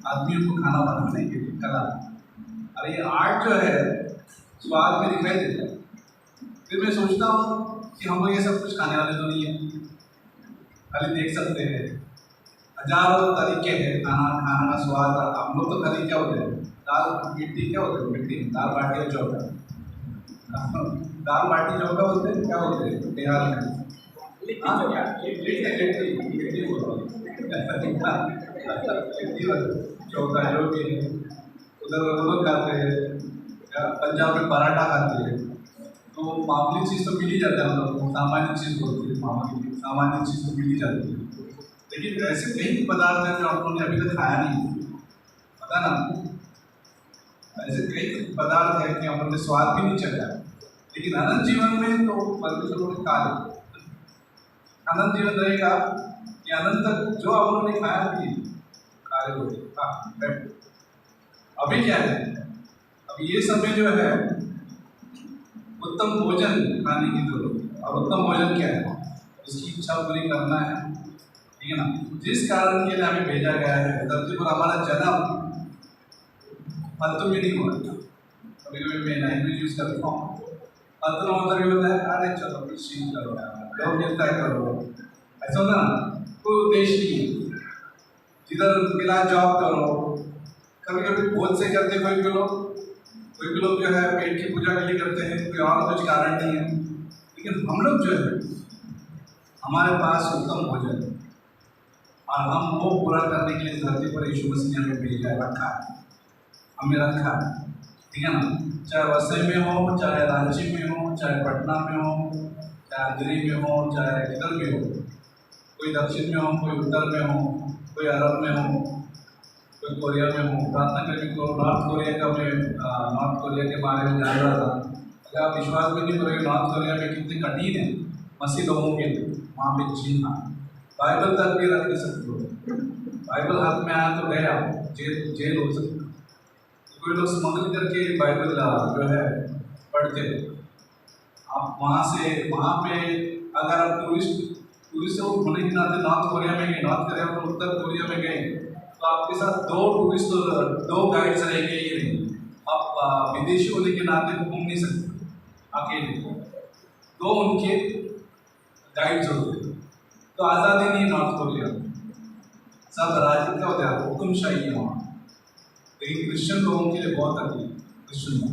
आदमियों को खाना बनाने के लिए कला। अरे ये आर्ट जो है स्वाद में दिखाई देता है। फिर मैं सोचता हूँ कि हम लोग ये सब कुछ खाने वाले तो नहीं है, खाली देख सकते हैं। हजारों तरीके हैं खाना का स्वाद। हम लोग तो खाली क्या होते हैं, दाल मिट्टी क्या होते हैं, मिट्टी दाल बाटी और चौका, दाल बाटी चौका होते हैं, क्या होते हैं बिहार में चौका जो भी है उधर वो लोग खाते हैं। पंजाब में पराठा खाते हैं। तो मामूली चीज़ तो मिल ही जाता है, हम लोग सामान्य चीज़ बोलते हैं, मामूली सामान्य चीज़ तो मिल ही जाती है। लेकिन ऐसे कई पदार्थ हैं जो हम लोगों ने अभी तक खाया नहीं, पता ना। ऐसे कई पदार्थ हैं कि हम लोग ने स्वाद भी नहीं चखा, लेकिन अनंत जीवन में तो परमेश्वर ने खा लिया। अनंत जीवन रहेगा कि अनंत तक जो हम लोगों ने खाया भी खा रहे होते। अभी क्या है, अभी ये समय जो है उत्तम भोजन खाने की जरूरत है। और उत्तम भोजन क्या है, उसकी इच्छा पूरी करना है, ठीक है ना। जिस कारण के लिए हमें भेजा गया है धरती पर, हमारा जन्म फालतू में नहीं हुआ। कभी कभी मैं लैंग्वेज यूज करता हूँ, फालतू मतलब ये होता है अरे चलो कुछ चीज करो, लोग मिलता है करो, ऐसा होता ना। कोई उद्देश्य नहीं है, जिधर मिला जॉब करो। कभी कभी बोझ से करते, कोई भी लोग जो है पेट की पूजा के लिए करते हैं, कोई और कुछ कारण नहीं है। लेकिन हम लोग जो है हमारे पास उत्तम भोजन है और हम वो पूरा करने के लिए धरती पर यीशु मसीह ने हमें भेजा है, हमें रखा है, ठीक है ना। चाहे वसई में हो, चाहे रांची में हो, चाहे पटना में हो, चाहे अंधेरी में हो, चाहे इधर में हो, कोई दक्षिण में हो, कोई उत्तर में हो, कोई अरब में हो, कोई कोरिया में हो। प्रार्थना करके तो नॉर्थ कोरिया के बारे में जान रहा था। अगर आप विश्वास भी नहीं करोगे नॉर्थ कोरिया में कितने कठिन है मसीह लोगों के लिए वहाँ पे जीना। बाइबल तक भी रख नहीं सकते हो, बाइबल हाथ में आया तो गए आप जेल हो सकते। कोई लोग स्मगल करके बाइबल जो है पढ़ते हो। आप वहाँ पे अगर आप टूरिस्ट होने के नाते नॉर्थ कोरिया में गए, नॉर्थ कोरिया में उत्तर कोरिया में गए, तो आपके साथ दो गाइड्स रहेंगे ही नहीं। आप विदेशी होने के नाते घूम नहीं सकते अकेले, दो उनके गाइड्स होते। तो आज़ादी नहीं नॉर्थ कोरिया, सब राज्य क्या होता है, हुक्मशाही है वहाँ। लेकिन क्रिश्चियन लोगों के लिए बहुत तकलीफ, क्रिश्चियन लोग।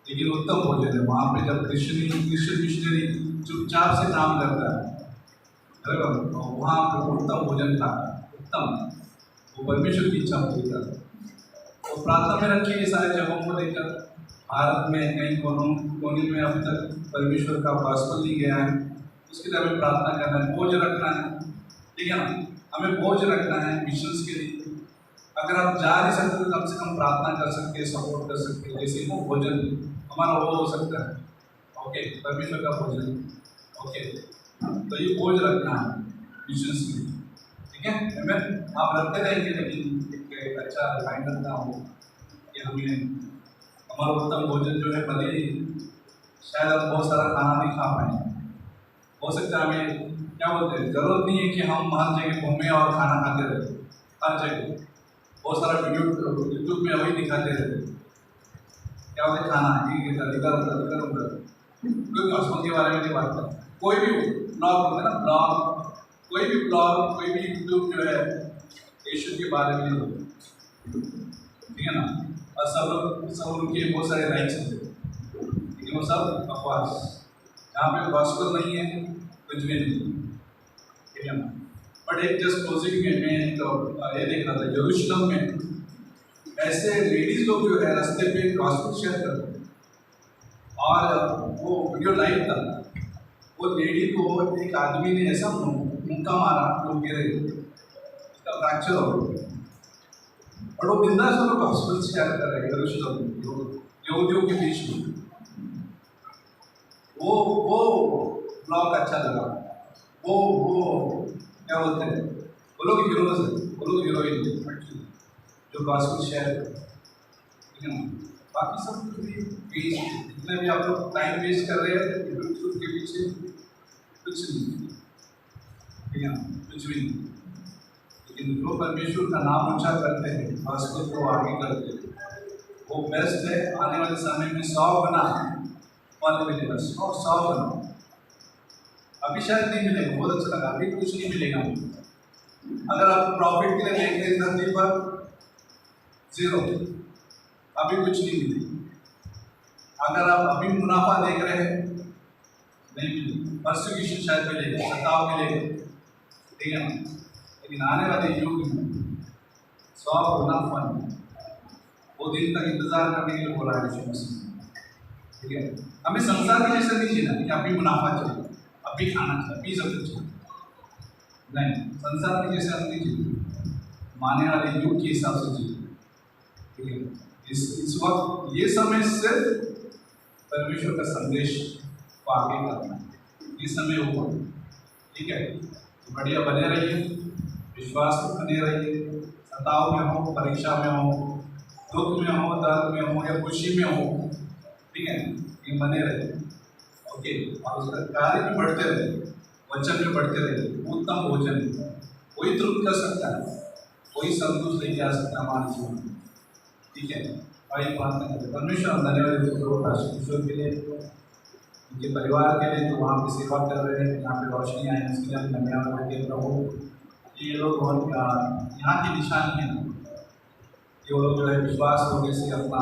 लेकिन उत्तम भोजन है वहाँ पे। जब क्रिश्चियन मिशनरी चुपचाप से काम करता है, वहाँ पे उत्तम भोजन था, उत्तम, वो परमेश्वर की इच्छा पूरी करता है। तो प्रार्थना में रखिए ये सारे जगहों को लेकर। भारत में कई कोने में अभी तक परमेश्वर का गॉस्पेल नहीं गया है, उसके लिए हमें प्रार्थना करना है, बोझ रखना है, ठीक है ना। हमें बोझ रखना है मिशंस के लिए। अगर आप जा नहीं सकते तो कम से कम प्रार्थना कर सकते हैं, सपोर्ट कर सकते हैं, जैसे वो भोजन हमारा वो हो सकता है, ओके, परमेश्वर का भोजन, ओके। तो ये बोझ रखना है मिशंस के लिए, ठीक है। हमें आप रखते रहेंगे, लेकिन एक अच्छा रिमाइंडर था वो कि हमें हमारा उत्तम भोजन जो है, भले ही शायद हम बहुत सारा खाना नहीं खा पाएंगे, हो सकता है हमें क्या बोलते हैं, जरूरत नहीं है कि हम हर जगह घूमें और खाना खाते रहे। हर जगह बहुत सारा वीडियो यूट्यूब में वही दिखाते रहते, क्या होता है खाना इधर उधर। कोई मौसम के बारे में नहीं बात करता, कोई भी ब्लॉग होता है ना, कोई भी यूट्यूब जो है यीशु के बारे में नहीं होता, ठीक है ना। और सब उनके बहुत सारे राइट्स होते, लेकिन वो सब बकवास। जहाँ पे गॉस्पेल नहीं है कुछ भी नहीं, ठीक है ना। बट एक जस्ट क्लोजिंग में मैं तो ये देख रहा था, यरूशलेम में ऐसे लेडीज लोग जो है रास्ते पे गॉस्पेल शेयर करते हैं, और वो वीडियो लाइव था। वो लेडी को एक आदमी ने ऐसा मुक्का मारा, वो गिरे, उसका फ्रैक्चर हो गया, और वो बिंदास वो गॉस्पेल शेयर कर रहे हैं यरूशलेम में, यहूदियों के बीच में। वो ब्लॉग अच्छा लगा। वो क्या बोलते हैं, वो लोग हीरोज हैं, वो लोग हीरोइन हैं जो गॉस्पेल शेयर करते हैं, ठीक है ना। बाकी सब कुछ भी वेस्ट, जितने भी आप लोग टाइम वेस्ट कर रहे हैं यूट्यूब के पीछे, कुछ नहीं, ठीक है ना, कुछ भी नहीं। लेकिन जो परमेश्वर का नाम ऊंचा करते हैं, गॉस्पेल को आगे करते हैं, वो बेस्ट है। आने वाले समय में 100 गुना फल मिलेगा, 100 गुना। अभी शायद नहीं मिलेगा, बहुत अच्छा लगा, अभी कुछ नहीं मिलेगा। अगर आप प्रॉफिट के लिए देख रहे हैं धरती पर, 0, अभी कुछ नहीं मिलेगा। अगर आप अभी मुनाफा देख रहे हैं, नहीं मिलेगा। परसिक्यूशन शायद मिलेगा, सताव मिलेगा, ठीक है ना। लेकिन आने वाले युग में 100 गुना फल, वो दिन तक इंतजार करने के लिए बोला है यीशु मसीह, ठीक है। हमें संसार के जैसे नहीं जीना कि अभी मुनाफा चाहिए, अभी खाना चाहिए, अभी सब कुछ चाहिए, नहीं। संसार के जैसे हम नहीं जीते, माने वाले युग के हिसाब से जीते, ठीक है। इस वक्त ये समय सिर्फ परमेश्वर का संदेश को आगे करना है, ये समय वो, ठीक है। तो बढ़िया बने रहिए, विश्वास में बने रहिए, सताव में हो, परीक्षा में हो, दुख में हो, दर्द में हो या खुशी में हो, ठीक है, ये बने रहे, ओके। और उसका कार्य में बढ़ते रहे, वचन में बढ़ते रहे, उत्तम भोजन वही तृप्त कर सकता है, वही संतुष्ट लेके आ सकता है हमारे जीवन में, ठीक है। और ये प्रार्थना करते परमेश्वर हम धन्यवाद ईश्वर के लिए, उनके परिवार के लिए जो वहाँ पे सेवा कर रहे हैं, यहाँ पे रोशनी आए, इसके लिए हम धन्यवाद करते हैं प्रभु। ये लोग बहुत यहाँ की निशानी है, ये वो लोग जो है विश्वास होने से अपना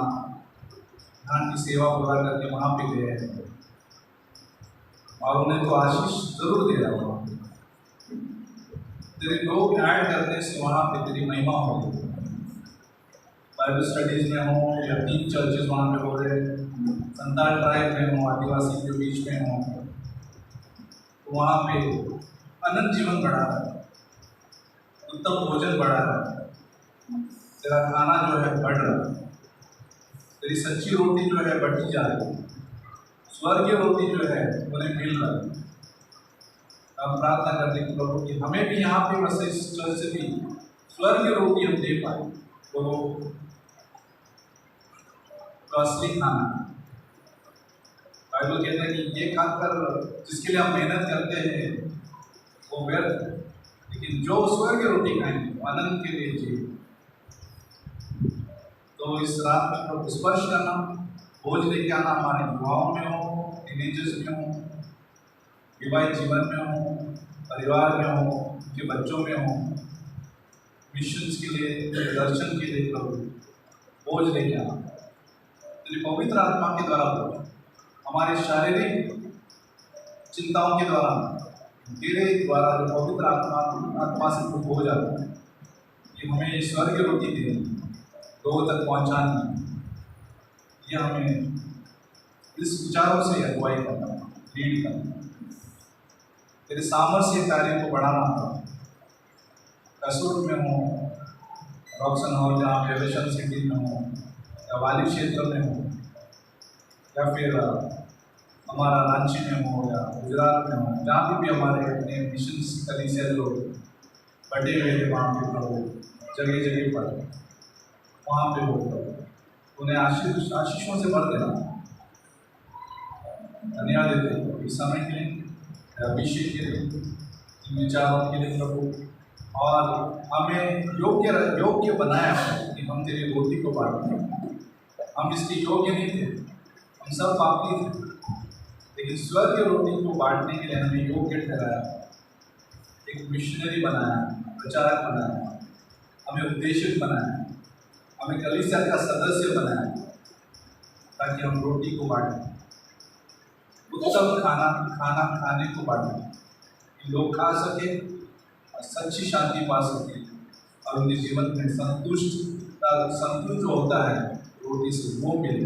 धन की सेवा पूरा करके वहाँ पे गए हैं, और उन्हें तो आशीष जरूर दे रहा होगा। तेरे लोग ऐड करने से वहाँ पे तेरी महिमा होगी। बाइबल स्टडीज में हो या 3 चर्चेज वहाँ पे हो रहे, संताल ट्राइब में हो, आदिवासी के बीच में हो, तो वहाँ पे अनंत जीवन बढ़ा रहा है, उत्तम भोजन बढ़ा रहा है, तेरा खाना जो है बढ़ रहा है, तेरी सच्ची रोटी जो है बढ़ती जा रही है, स्वर्गीय रोटी जो है उन्हें मिल रहा है। हम प्रार्थना करते हैं प्रभु कि हमें भी यहाँ पे वैसे इस चर्च से भी स्वर्गीय रोटी हम दे पाए, तो असली खाना। बाइबल कहता है कि ये खाकर जिसके लिए हम मेहनत करते हैं वो व्यर्थ, लेकिन जो स्वर्गीय रोटी खाएंगे वो आनंद के लिए चाहिए। तो इस रात में प्रभु स्पर्श करना, बोझ लेके आना, हमारे युवाओं में हो, टीनेजर्स में हो, विवाहित जीवन में हो, परिवार में हो, उनके बच्चों में हो, मिशंस के लिए, दर्शन के लिए प्रभु बोझ लेके आना। तेरी पवित्र आत्मा के द्वारा हमारे शारीरिक चिंताओं के द्वारा, तेरे द्वारा जो पवित्र आत्मा से कुछ हो जाता है कि हमें स्वर्गीय रोटी देनी, लोगों तक पहुँचानी, यह हमें इस विचारों से अगुवाई करना, लीड करना, तेरे सामर्थ्य कार्य को बढ़ाना। कसुर में हो, रॉक्सन हो, जहाँ रेवेशन सिटी में हो, या वाली क्षेत्र में हो, या फिर हमारा रांची में हो या गुजरात में हो, जहाँ भी हमारे अपने मिशन कली से लोग बटे हुए हैं, वहाँ पे प्रभु जगह जगह पर वहाँ पे हो, उन्हें आशीषों से भर देना। धन्यवाद देते हैं इस समय के लिए, अभिषेक के लिए, इन विचारों के लिए प्रभु, और हमें योग्य बनाया कि हम तेरी रोटी को बांटें। हम इसके योग्य नहीं थे, हम सब पापी थे, लेकिन स्वर्गीय रोटी को बांटने के लिए हमें योग्य ठहराया, एक मिशनरी बनाया, प्रचारक बनाया, हमें उपदेशक बनाया, हमें कलीसिया का सदस्य बनाया, ताकि हम रोटी को बांटें, उत्तम खाना खाने को बांटें, लोग खा सके, सच्ची शांति पा सके और उनके जीवन में संतुष्ट जो होता है वो इस वो मिले।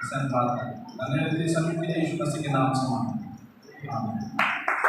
धन्यवाद। धन्यवाद सभी के लिए यीशु मसीह के नाम से मांगते हैं। आमीन।